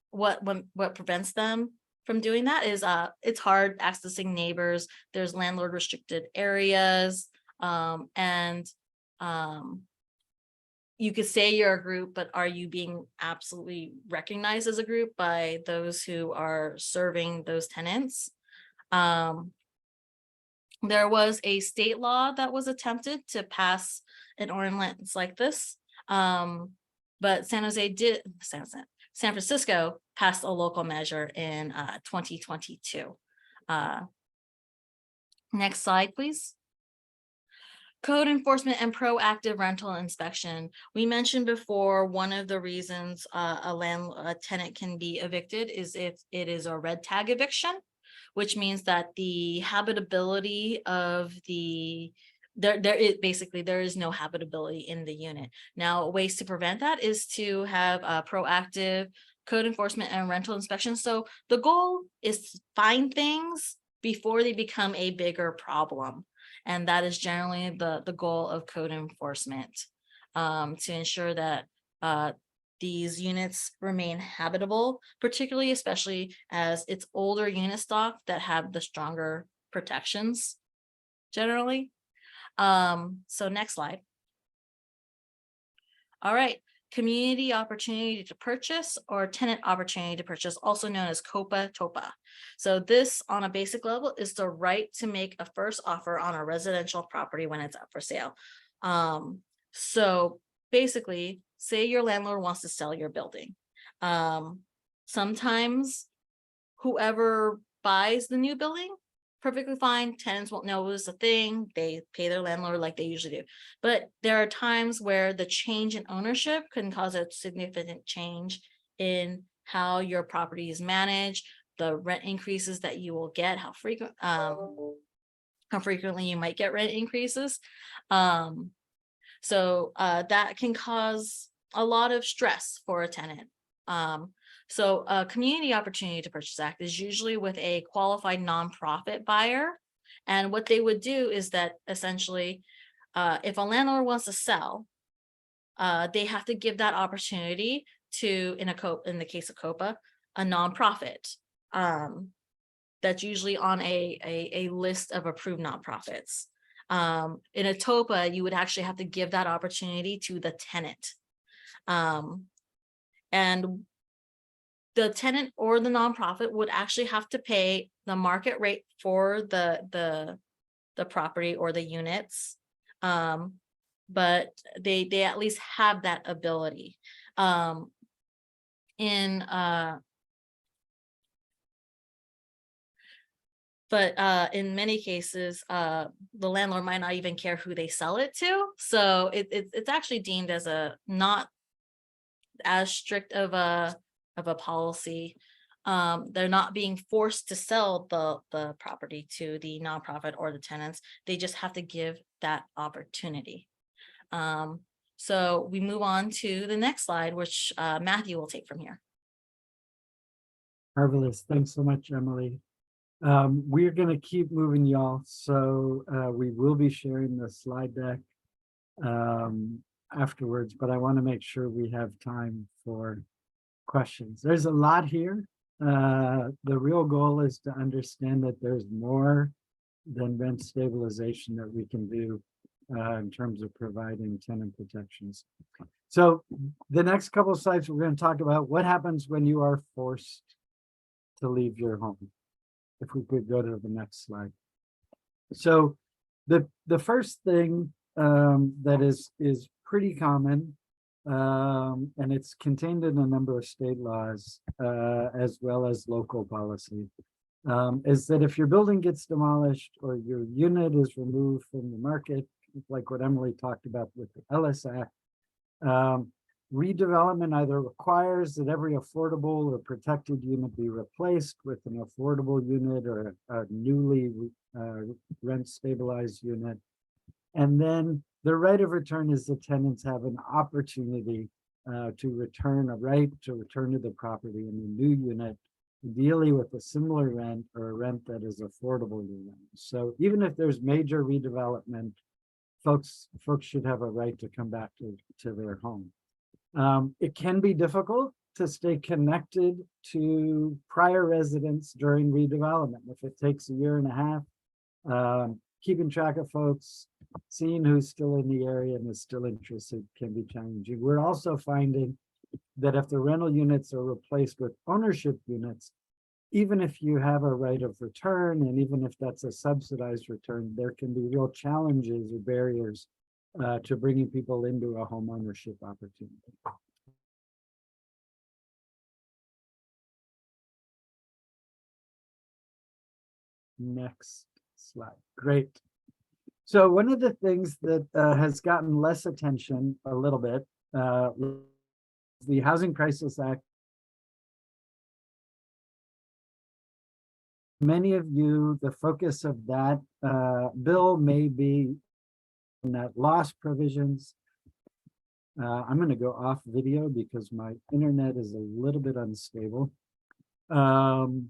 what prevents them from doing that is it's hard accessing neighbors. There's landlord restricted areas, and you could say you're a group, but are you being absolutely recognized as a group by those who are serving those tenants? There was a state law that was attempted to pass an ordinance like this, but San Francisco passed a local measure in 2022. Next slide, please. Code enforcement and proactive rental inspection. We mentioned before, one of the reasons a tenant can be evicted is if it is a red tag eviction, which means that the habitability of the there is basically there is no habitability in the unit. Now, ways to prevent that is to have proactive code enforcement and rental inspection. So the goal is to find things before they become a bigger problem. And that is generally the goal of code enforcement, to ensure that these units remain habitable, particularly especially as it's older unit stock that have the stronger protections generally. So next slide. All right, community opportunity to purchase or tenant opportunity to purchase, also known as COPA TOPA. So this on a basic level is the right to make a first offer on a residential property when it's up for sale. So basically, say your landlord wants to sell your building. Sometimes whoever buys the new building, perfectly fine, tenants won't know it was a thing, they pay their landlord like they usually do. But there are times where the change in ownership can cause a significant change in how your property is managed, the rent increases that you will get, how frequently you might get rent increases. So that can cause a lot of stress for a tenant. So a community opportunity to purchase act is usually with a qualified nonprofit buyer. And what they would do is that essentially, if a landlord wants to sell, they have to give that opportunity to, in the case of COPA, a nonprofit. That's usually on a list of approved nonprofits. In a TOPA, you would actually have to give that opportunity to the tenant. And the tenant or the nonprofit would actually have to pay the market rate for the property or the units. But they at least have that ability. But in many cases, the landlord might not even care who they sell it to. So it's actually deemed as a not as strict of a policy. They're not being forced to sell the property to the nonprofit or the tenants. They just have to give that opportunity. So we move on to the next slide, which Matthew will take from here. Marvelous. Thanks so much, Emily. We're going to keep moving, y'all. So we will be sharing the slide deck afterwards, but I want to make sure we have time for questions. There's a lot here. The real goal is to understand that there's more than rent stabilization that we can do in terms of providing tenant protections. So the next couple of slides, we're going to talk about what happens when you are forced to leave your home. If we could go to the next slide. So the first thing that is pretty common, and it's contained in a number of state laws, as well as local policy, is that if your building gets demolished or your unit is removed from the market, like what Emily talked about with the Ellis Act, redevelopment either requires that every affordable or protected unit be replaced with an affordable unit or a newly rent stabilized unit. And then the right of return is the tenants have an opportunity to return to the property in a new unit, ideally with a similar rent or a rent that is affordable unit. So even if there's major redevelopment, folks should have a right to come back to their home. It can be difficult to stay connected to prior residents during redevelopment. If it takes a year and a half, keeping track of folks, seeing who's still in the area and is still interested can be challenging. We're also finding that if the rental units are replaced with ownership units, even if you have a right of return, and even if that's a subsidized return, there can be real challenges or barriers to bringing people into a home ownership opportunity. Next slide. Great. So one of the things that has gotten less attention a little bit, the Housing Crisis Act. Many of you, the focus of that bill may be net loss provisions. I'm going to go off video because my internet is a little bit unstable. And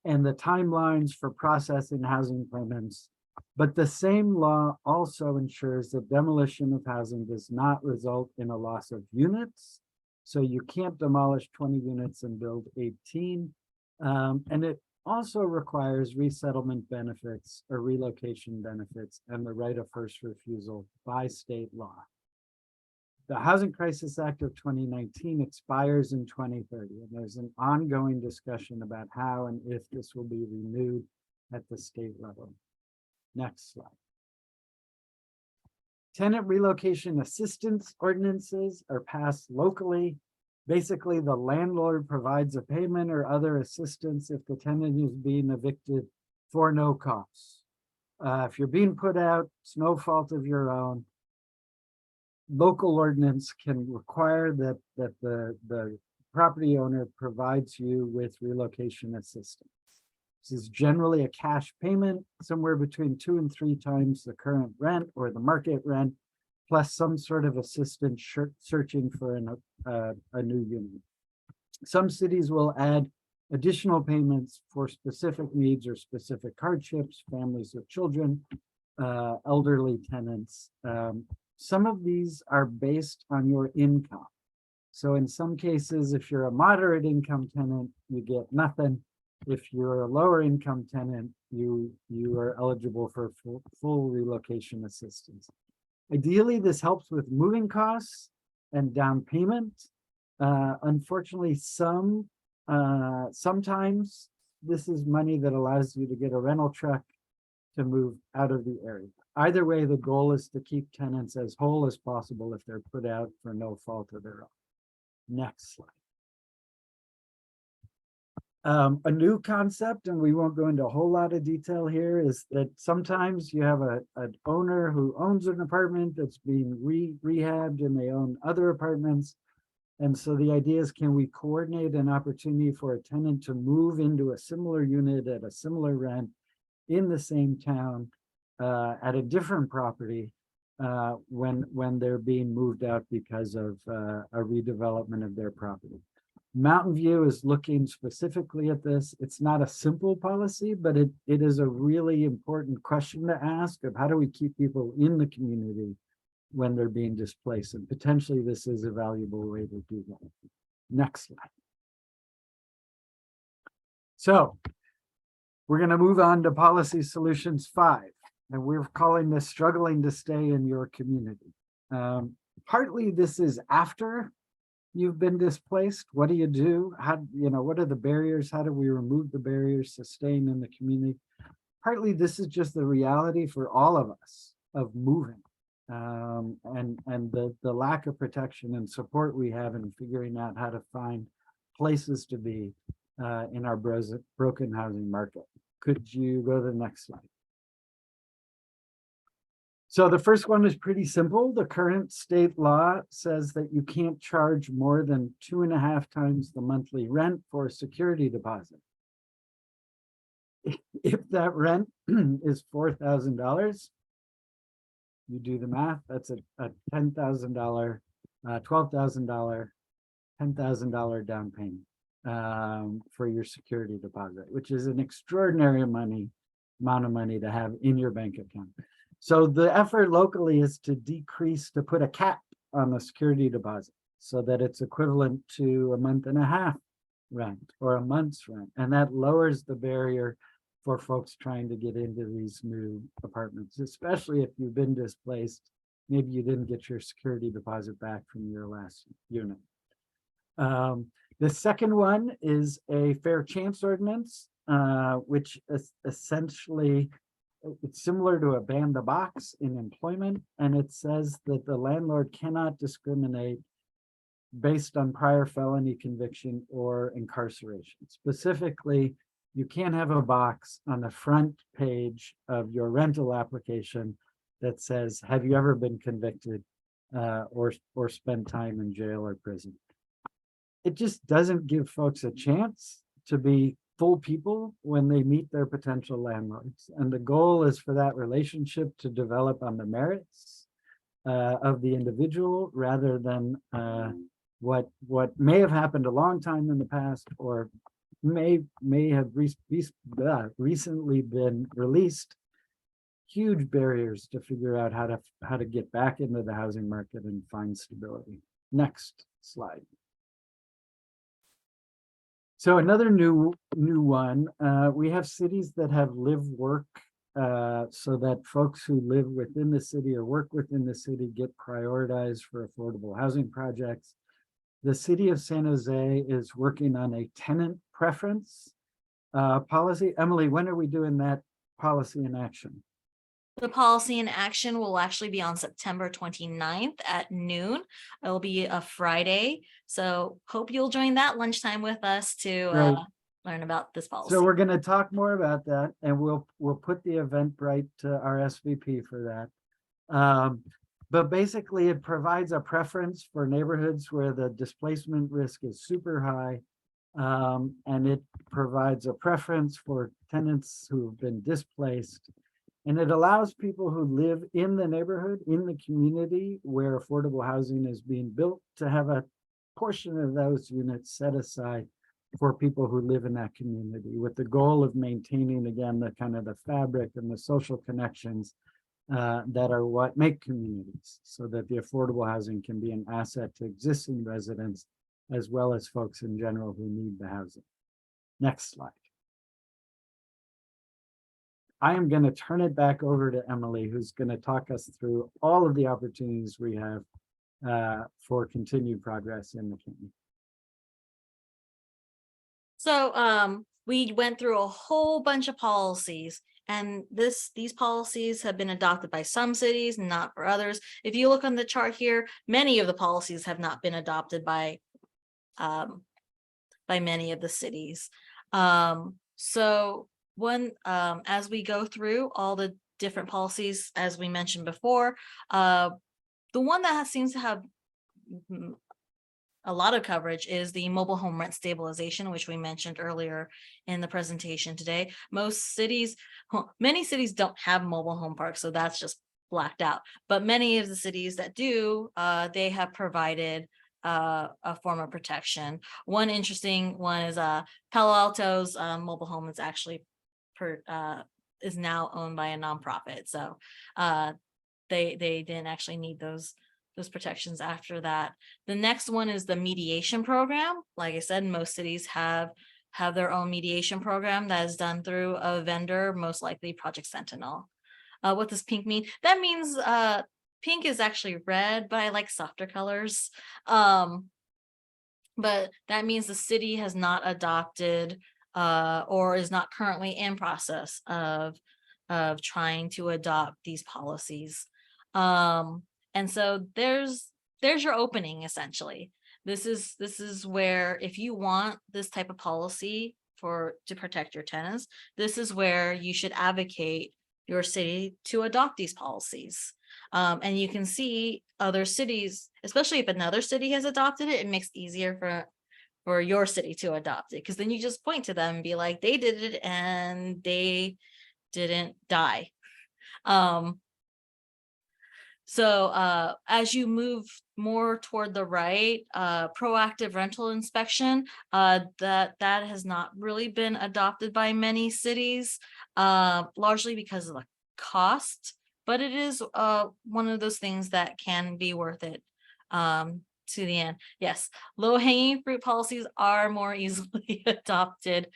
the timelines for processing housing permits. But the same law also ensures that demolition of housing does not result in a loss of units. So you can't demolish 20 units and build 18. And it also requires resettlement benefits or relocation benefits and the right of first refusal by state law. The Housing Crisis Act of 2019 expires in 2030, and there's an ongoing discussion about how and if this will be renewed at the state level. Next slide. Tenant relocation assistance ordinances are passed locally. Basically, the landlord provides a payment or other assistance if the tenant is being evicted for no cost. If you're being put out, it's no fault of your own. Local ordinance can require that the property owner provides you with relocation assistance. This is generally a cash payment, somewhere between 2 and 3 times the current rent or the market rent, plus some sort of assistance searching for a new unit. Some cities will add additional payments for specific needs or specific hardships, families with children, elderly tenants. Some of these are based on your income. So in some cases, if you're a moderate income tenant, you get nothing. If you're a lower income tenant, you are eligible for full relocation assistance. Ideally, this helps with moving costs and down payment. Unfortunately, sometimes this is money that allows you to get a rental truck to move out of the area. Either way, the goal is to keep tenants as whole as possible if they're put out for no fault of their own. Next slide. A new concept, and we won't go into a whole lot of detail here, is that sometimes you have an owner who owns an apartment that's being rehabbed and they own other apartments. And so the idea is, can we coordinate an opportunity for a tenant to move into a similar unit at a similar rent in the same town at a different property when they're being moved out because of a redevelopment of their property. Mountain View is looking specifically at this. It's not a simple policy, but it is a really important question to ask of how do we keep people in the community when they're being displaced, and potentially this is a valuable way to do that. Next slide. So we're going to move on to Policy Solutions 5, and we're calling this Struggling to Stay in Your Community. Partly this is after you've been displaced. What do you do? What are the barriers? How do we remove the barriers to staying in the community? Partly this is just the reality for all of us of moving and the lack of protection and support we have in figuring out how to find places to be in our broken housing market. Could you go to the next slide? So the first one is pretty simple. The current state law says that you can't charge more than 2.5 times the monthly rent for a security deposit. If that rent is $4,000, you do the math, that's a $10,000, $12,000, $10,000 down payment for your security deposit, which is an extraordinary amount of money to have in your bank account. So the effort locally is to put a cap on the security deposit so that it's equivalent to 1.5 months rent or a month's rent. And that lowers the barrier for folks trying to get into these new apartments, especially if you've been displaced. Maybe you didn't get your security deposit back from your last unit. The second one is a fair chance ordinance, which is essentially, it's similar to a ban the box in employment, and it says that the landlord cannot discriminate based on prior felony conviction or incarceration. Specifically, you can't have a box on the front page of your rental application that says, have you ever been convicted or spent time in jail or prison? It just doesn't give folks a chance to be full people when they meet their potential landlords. And the goal is for that relationship to develop on the merits of the individual rather than what may have happened a long time in the past or may have recently been released. Huge barriers to figure out how to get back into the housing market and find stability. Next slide. So another new one, we have cities that have live work so that folks who live within the city or work within the city get prioritized for affordable housing projects. The city of San Jose is working on a tenant preference policy. Emily, when are we doing that policy in action? The policy in action will actually be on September 29th at noon. It'll be a Friday. So hope you'll join that lunchtime with us to Right. Learn about this policy. So we're going to talk more about that, and we'll put the Eventbrite RSVP for that. But basically, it provides a preference for neighborhoods where the displacement risk is super high, and it provides a preference for tenants who've been displaced. And it allows people who live in the neighborhood, in the community where affordable housing is being built, to have a portion of those units set aside for people who live in that community, with the goal of maintaining, again, the kind of the fabric and the social connections that are what make communities, so that the affordable housing can be an asset to existing residents as well as folks in general who need the housing. Next slide. I am going to turn it back over to Emily, who's going to talk us through all of the opportunities we have for continued progress in the county. So we went through a whole bunch of policies, and these policies have been adopted by some cities, not for others. If you look on the chart here, many of the policies have not been adopted by many of the cities. So as we go through all the different policies, as we mentioned before, the one that seems to have a lot of coverage is the mobile home rent stabilization, which we mentioned earlier in the presentation today. Many cities don't have mobile home parks, so that's just blacked out. But many of the cities that do, they have provided a form of protection. One interesting one is Palo Alto's mobile home is actually is now owned by a nonprofit, so they didn't actually need those protections after that. The next one is the mediation program. Like I said, most cities have their own mediation program that is done through a vendor, most likely Project Sentinel. What does pink mean? That means pink is actually red, but I like softer colors. But that means the city has not adopted or is not currently in process of trying to adopt these policies. And so there's your opening, essentially. This is where, if you want this type of policy to protect your tenants, this is where you should advocate your city to adopt these policies. And you can see other cities, especially if another city has adopted it, it makes it easier for your city to adopt it, because then you just point to them and be like, they did it and they didn't die. So as you move more toward the right, proactive rental inspection, that has not really been adopted by many cities, largely because of the cost, but it is one of those things that can be worth it to the end. Yes, low-hanging fruit policies are more easily adopted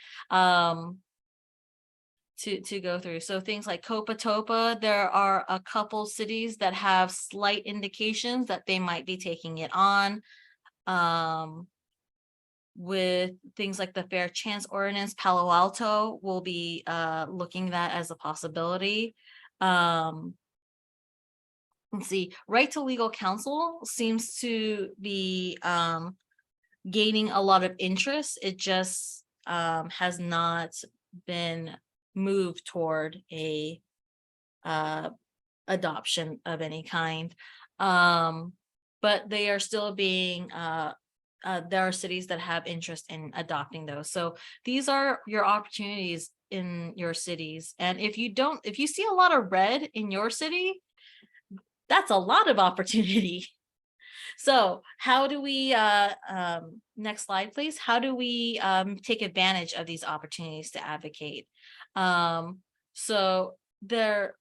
to go through. So things like Copatopa, there are a couple cities that have slight indications that they might be taking it on. With things like the Fair Chance Ordinance, Palo Alto will be looking at that as a possibility. Let's see, right to legal counsel seems to be gaining a lot of interest. It just has not been moved toward a adoption of any kind, but they are still being there are cities that have interest in adopting those. So these are your opportunities in your cities. And if you see a lot of red in your city, that's a lot of opportunity. So how do we, next slide, please. How do we take advantage of these opportunities to advocate? So the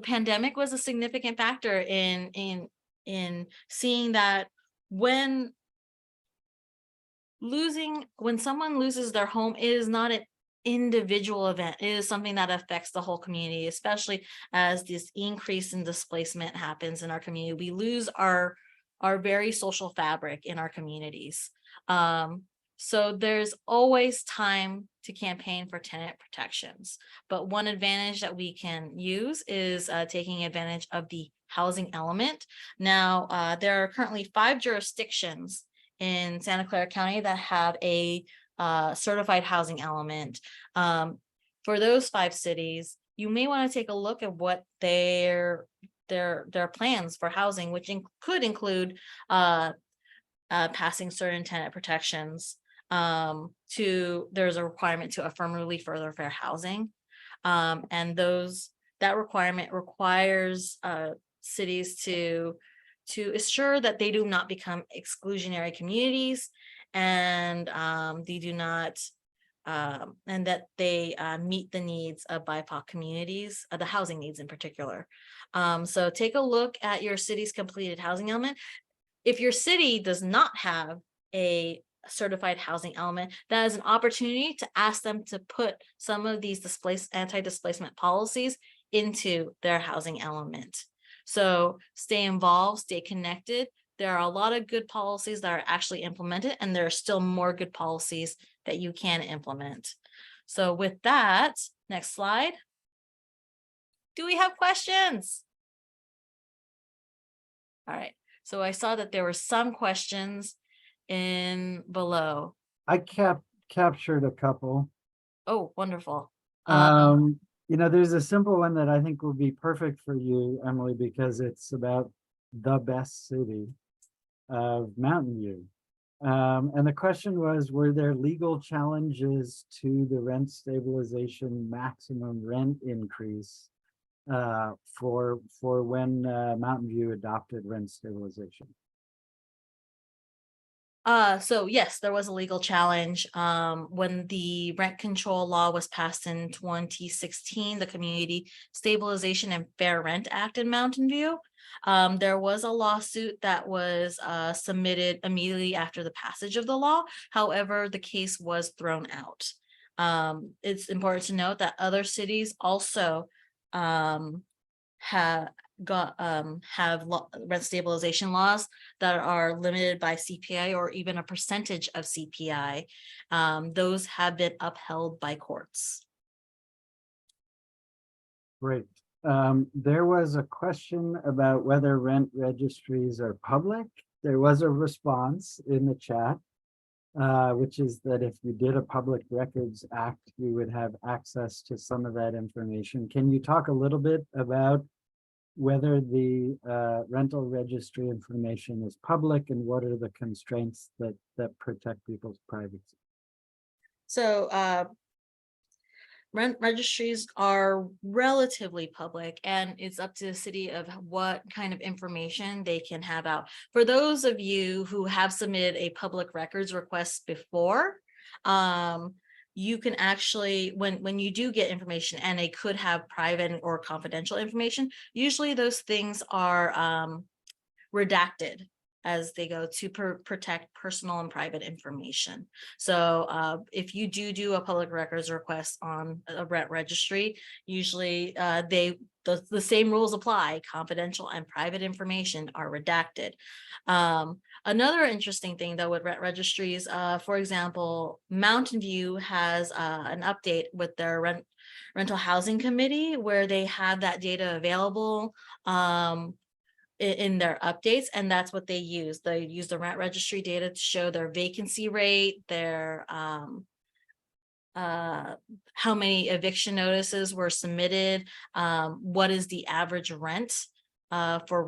pandemic was a significant factor in seeing that when someone loses their home, it is not an individual event. It is something that affects the whole community, especially as this increase in displacement happens in our community. We lose our very social fabric in our communities. So there's always time to campaign for tenant protections. But one advantage that we can use is taking advantage of the housing element. Now, there are currently 5 jurisdictions in Santa Clara County that have a certified housing element. For those 5 cities, you may want to take a look at what their plans for housing, which could include passing certain tenant protections. There's a requirement to affirmatively further fair housing, and that requirement requires cities to assure that they do not become exclusionary communities, and they do not and that they meet the needs of BIPOC communities, the housing needs in particular. So take a look at your city's completed housing element. If your city does not have a certified housing element, that is an opportunity to ask them to put some of these anti-displacement policies into their housing element. So stay involved, stay connected. There are a lot of good policies that are actually implemented, and there are still more good policies that you can implement. So with that, next slide. Do we have questions? All right. So I saw that there were some questions in below. I captured a couple. Oh, wonderful. There's a simple one that I think will be perfect for you, Emily, because it's about the best city of Mountain View. And the question was, were there legal challenges to the rent stabilization maximum rent increase for when Mountain View adopted rent stabilization? So yes, there was a legal challenge. When the rent control law was passed in 2016, the Community Stabilization and Fair Rent Act in Mountain View, there was a lawsuit that was submitted immediately after the passage of the law. However, the case was thrown out. It's important to note that other cities also have rent stabilization laws that are limited by CPI or even a percentage of CPI. Those have been upheld by courts. Great. There was a question about whether rent registries are public. There was a response in the chat, which is that if you did a Public Records Act, you would have access to some of that information. Can you talk a little bit about whether the rental registry information is public and what are the constraints that protect people's privacy? So rent registries are relatively public, and it's up to the city of what kind of information they can have out. For those of you who have submitted a public records request before, you can actually, when you do get information and they could have private or confidential information, usually those things are redacted as they go to protect personal and private information. So if you do a public records request on a rent registry, usually the same rules apply. Confidential and private information are redacted. Another interesting thing though with rent registries, for example, Mountain View has an update with their rental housing committee where they have that data available in their updates, and that's what they use. They use the rent registry data to show their vacancy rate, their how many eviction notices were submitted, what is the average rent for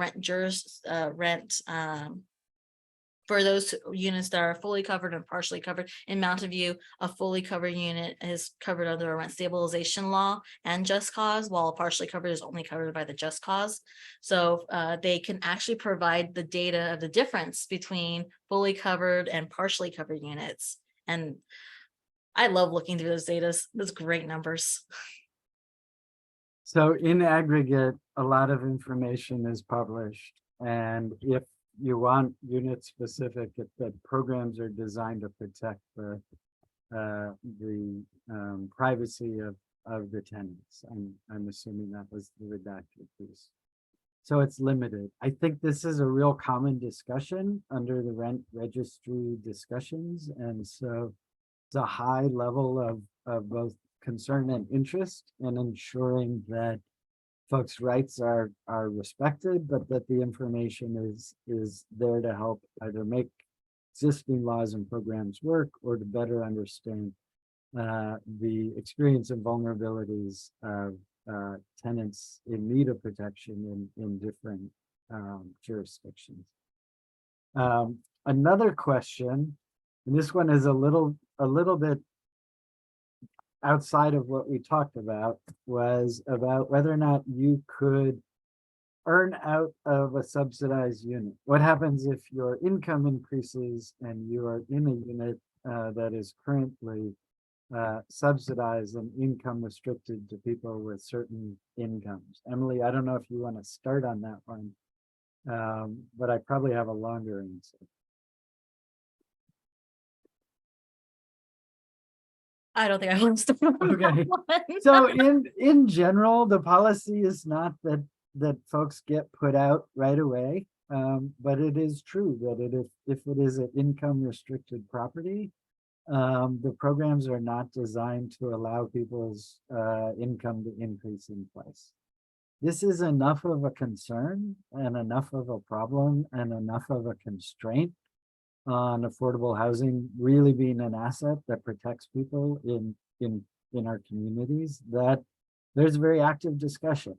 For those units that are fully covered and partially covered, in Mountain View, a fully covered unit is covered under a rent stabilization law and just cause, while partially covered is only covered by the just cause. So they can actually provide the data of the difference between fully covered and partially covered units. And I love looking through those data. Those great numbers. So in aggregate, a lot of information is published. And if you want unit specific, if the programs are designed to protect the privacy of the tenants. I'm assuming that was the redacted piece. So it's limited. I think this is a real common discussion under the rent registry discussions. And so it's a high level of both concern and interest in ensuring that folks' rights are respected, but that the information is there to help either make existing laws and programs work or to better understand the experience and vulnerabilities of tenants in need of protection in different jurisdictions. Another question, and this one is a little bit outside of what we talked about, was about whether or not you could earn out of a subsidized unit. What happens if your income increases and you are in a unit that is currently subsidized and income restricted to people with certain incomes? Emily, I don't know if you want to start on that one, but I probably have a longer answer. I don't think I want to start on Okay. that one. So in general, the policy is not that folks get put out right away, but it is true that if it is an income restricted property, the programs are not designed to allow people's income to increase in place. This is enough of a concern and enough of a problem and enough of a constraint on affordable housing really being an asset that protects people in our communities, that there's a very active discussion.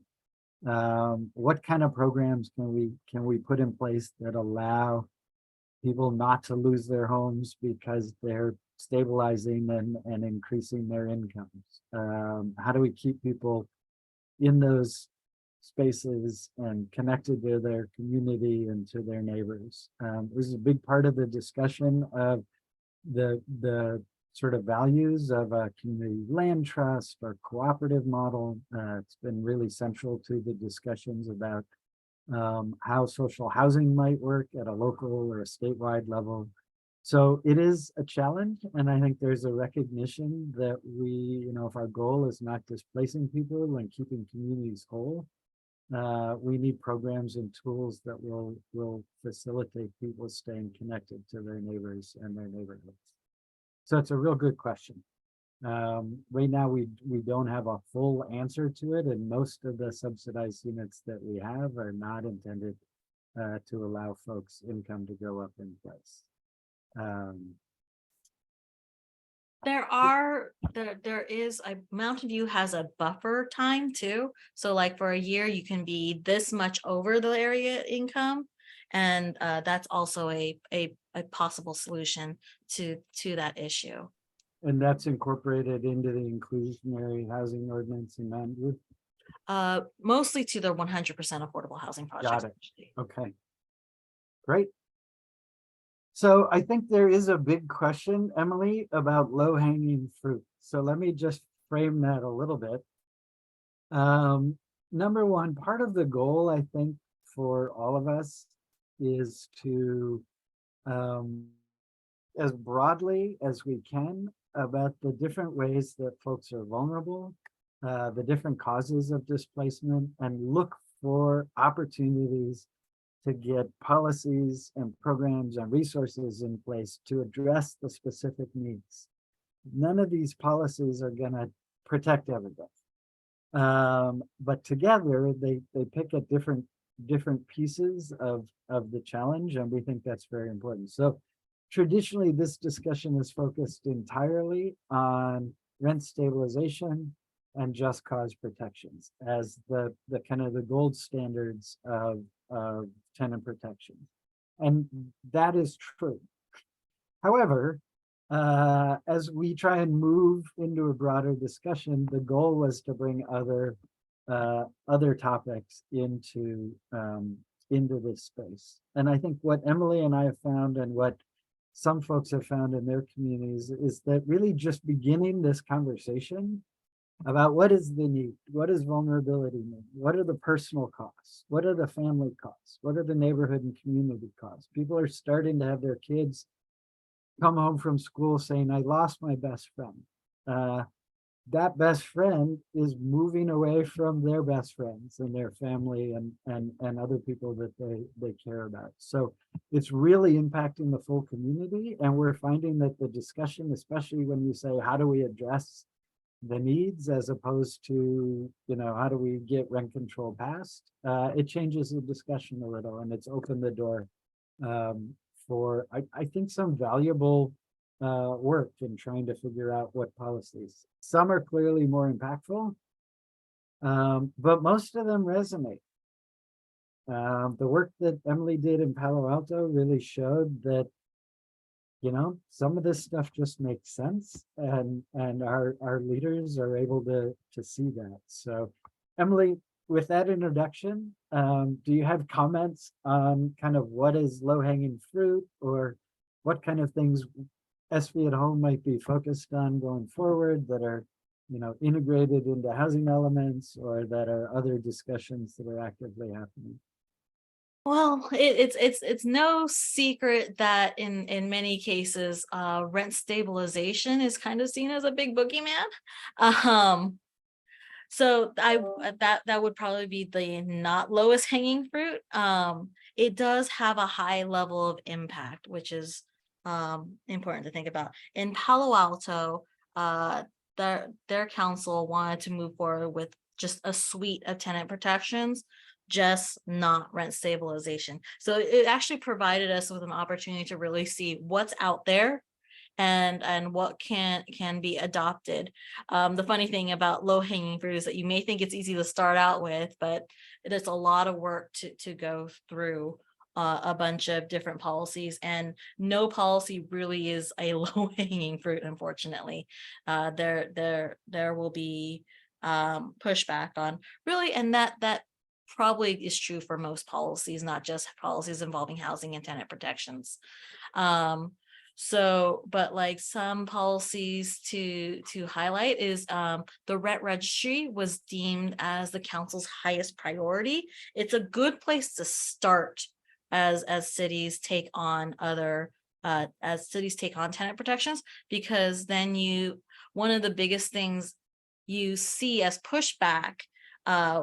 What kind of programs can we put in place that allow people not to lose their homes because they're stabilizing and increasing their incomes? How do we keep people in those spaces and connected to their community and to their neighbors? This is a big part of the discussion of the sort of values of a community land trust or cooperative model. It's been really central to the discussions about how social housing might work at a local or a statewide level. So it is a challenge, and I think there's a recognition that if our goal is not displacing people and keeping communities whole, we need programs and tools that will facilitate people staying connected to their neighbors and their neighborhoods. So it's a real good question. Right now, we don't have a full answer to it, and most of the subsidized units that we have are not intended to allow folks' income to go up in place. There is Mountain View has a buffer time too. So like for a year, you can be this much over the area income. And that's also a possible solution to that issue. And that's incorporated into the inclusionary housing ordinance in Mountain View? Mostly to the 100% affordable housing projects. Got it. Okay. Great. So I think there is a big question, Emily, about low-hanging fruit. So let me just frame that a little bit. Number one, part of the goal, I think, for all of us is to, as broadly as we can, about the different ways that folks are vulnerable, the different causes of displacement, and look for opportunities to get policies and programs and resources in place to address the specific needs. None of these policies are going to protect everybody. But together they pick at different pieces of the challenge, and we think that's very important. So traditionally, this discussion is focused entirely on rent stabilization and just cause protections as the kind of the gold standards of tenant protection. And that is true. However, as we try and move into a broader discussion, the goal was to bring other topics into this space. And I think what Emily and I have found, and what some folks have found in their communities, is that really just beginning this conversation about what is the need, what does vulnerability mean, what are the personal costs, what are the family costs, what are the neighborhood and community costs. People are starting to have their kids come home from school saying, I lost my best friend. That best friend is moving away from their best friends and their family and other people that they care about. So it's really impacting the full community. And we're finding that the discussion, especially when you say, how do we address the needs as opposed to, how do we get rent control passed? It changes the discussion a little, and it's opened the door for, I think, some valuable work in trying to figure out what policies. Some are clearly more impactful, but most of them resonate. The work that Emily did in Palo Alto really showed that, some of this stuff just makes sense, and our leaders are able to see that. So, Emily, with that introduction, do you have comments on kind of what is low-hanging fruit, or what kind of things SV at Home might be focused on going forward that are, integrated into housing elements, or that are other discussions that are actively happening? Well, it's no secret that in many cases, rent stabilization is kind of seen as a big boogeyman. So that would probably be the not lowest hanging fruit. It does have a high level of impact, which is important to think about. In Palo Alto, their council wanted to move forward with just a suite of tenant protections, just not rent stabilization. So it actually provided us with an opportunity to really see what's out there and what can be adopted. The funny thing about low-hanging fruit is that you may think it's easy to start out with, but it is a lot of work to go through a bunch of different policies, and no policy really is a low-hanging fruit, unfortunately. There will be pushback on really, and that probably is true for most policies, not just policies involving housing and tenant protections. So, but like some policies to highlight is the rent registry was deemed as the council's highest priority. It's a good place to start as cities take on tenant protections, because then one of the biggest things you see as pushback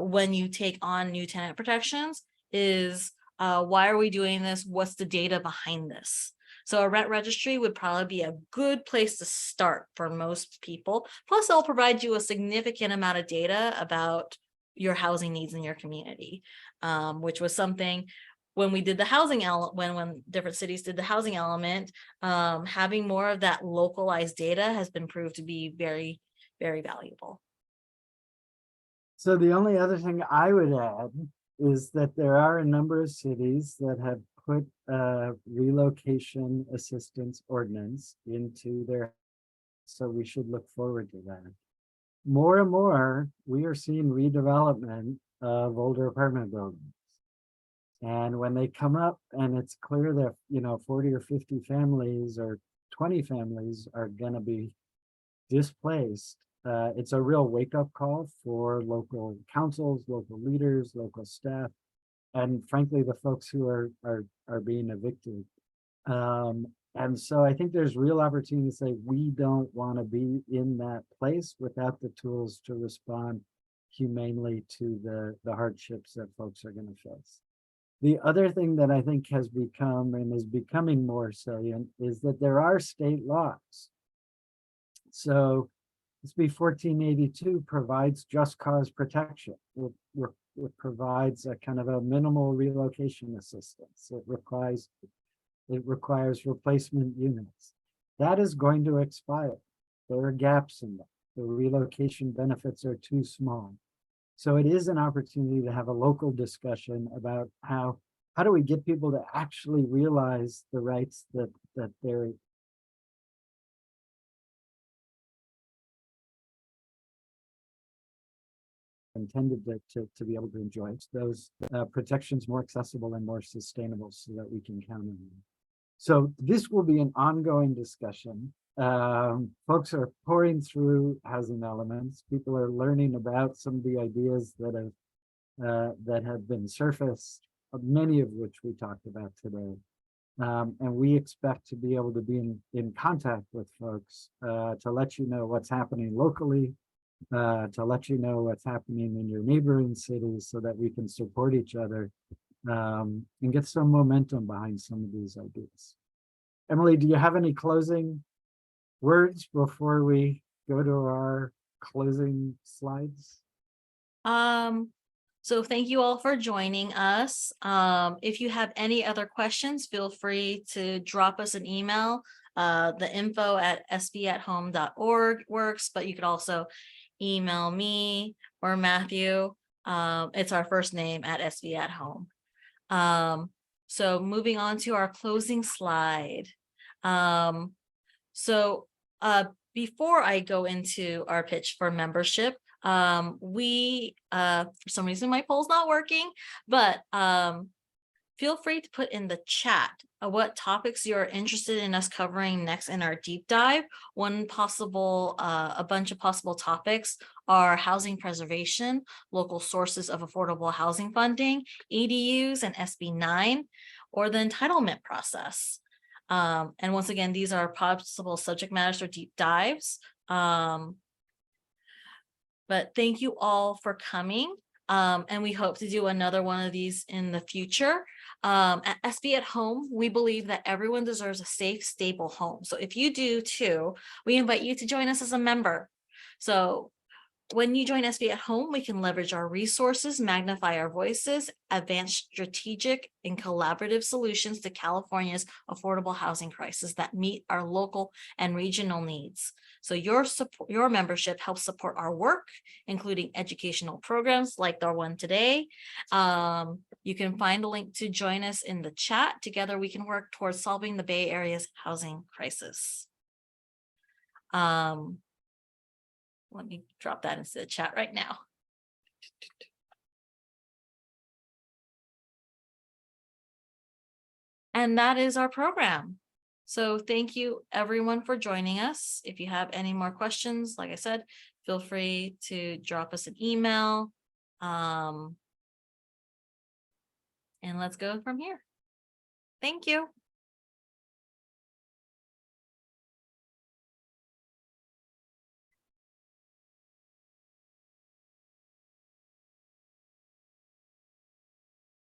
when you take on new tenant protections is why are we doing this? What's the data behind this? So a rent registry would probably be a good place to start for most people. Plus, they'll provide you a significant amount of data about your housing needs in your community, which was something when we did the housing element, when different cities did the housing element, having more of that localized data has been proved to be very, very valuable. So the only other thing I would add is that there are a number of cities that have put a relocation assistance ordinance into their, so we should look forward to that. More and more, we are seeing redevelopment of older apartment buildings. And when they come up and it's clear that, 40 or 50 families or 20 families are going to be displaced, it's a real wake-up call for local councils, local leaders, local staff, and frankly, the folks who are being evicted. And so I think there's real opportunity to say we don't want to be in that place without the tools to respond humanely to the hardships that folks are going to face. The other thing that I think has become and is becoming more salient is that there are state laws. So SB 1482 provides just cause protection. It provides a kind of a minimal relocation assistance. It requires replacement units. That is going to expire. There are gaps in that. The relocation benefits are too small. So it is an opportunity to have a local discussion about how how do we get people to actually realize the rights that they're intended to be able to enjoy those protections more accessible and more sustainable so that we can count on them. So this will be an ongoing discussion. Folks are pouring through housing elements. People are learning about some of the ideas that have been surfaced, many of which we talked about today. And we expect to be able to be in contact with folks to let you know what's happening locally, to let you know what's happening in your neighboring cities so that we can support each other and get some momentum behind some of these ideas. Emily, do you have any closing words before we go to our closing slides? So thank you all for joining us. If you have any other questions, feel free to drop us an email. The info@sbathome.org works, but you could also email me or Matthew. It's our first name @sbathome. So moving on to our closing slide. Before I go into our pitch for membership, for some reason my poll's not working, but feel free to put in the chat what topics you're interested in us covering next in our deep dive. A bunch of possible topics are housing preservation, local sources of affordable housing funding, ADUs and SB 9, or the entitlement process. And once again, these are possible subject matters or deep dives. But thank you all for coming. And we hope to do another one of these in the future. At SB at Home, we believe that everyone deserves a safe, stable home. So if you do too, we invite you to join us as a member. So when you join SB at Home, we can leverage our resources, magnify our voices, advance strategic and collaborative solutions to California's affordable housing crisis that meet our local and regional needs. So your membership helps support our work, including educational programs like the one today. You can find a link to join us in the chat. Together, we can work towards solving the Bay Area's housing crisis. Let me drop that into the chat right now. And that is our program. So thank you everyone for joining us. If you have any more questions, like I said, feel free to drop us an email. And let's go from here. Thank you.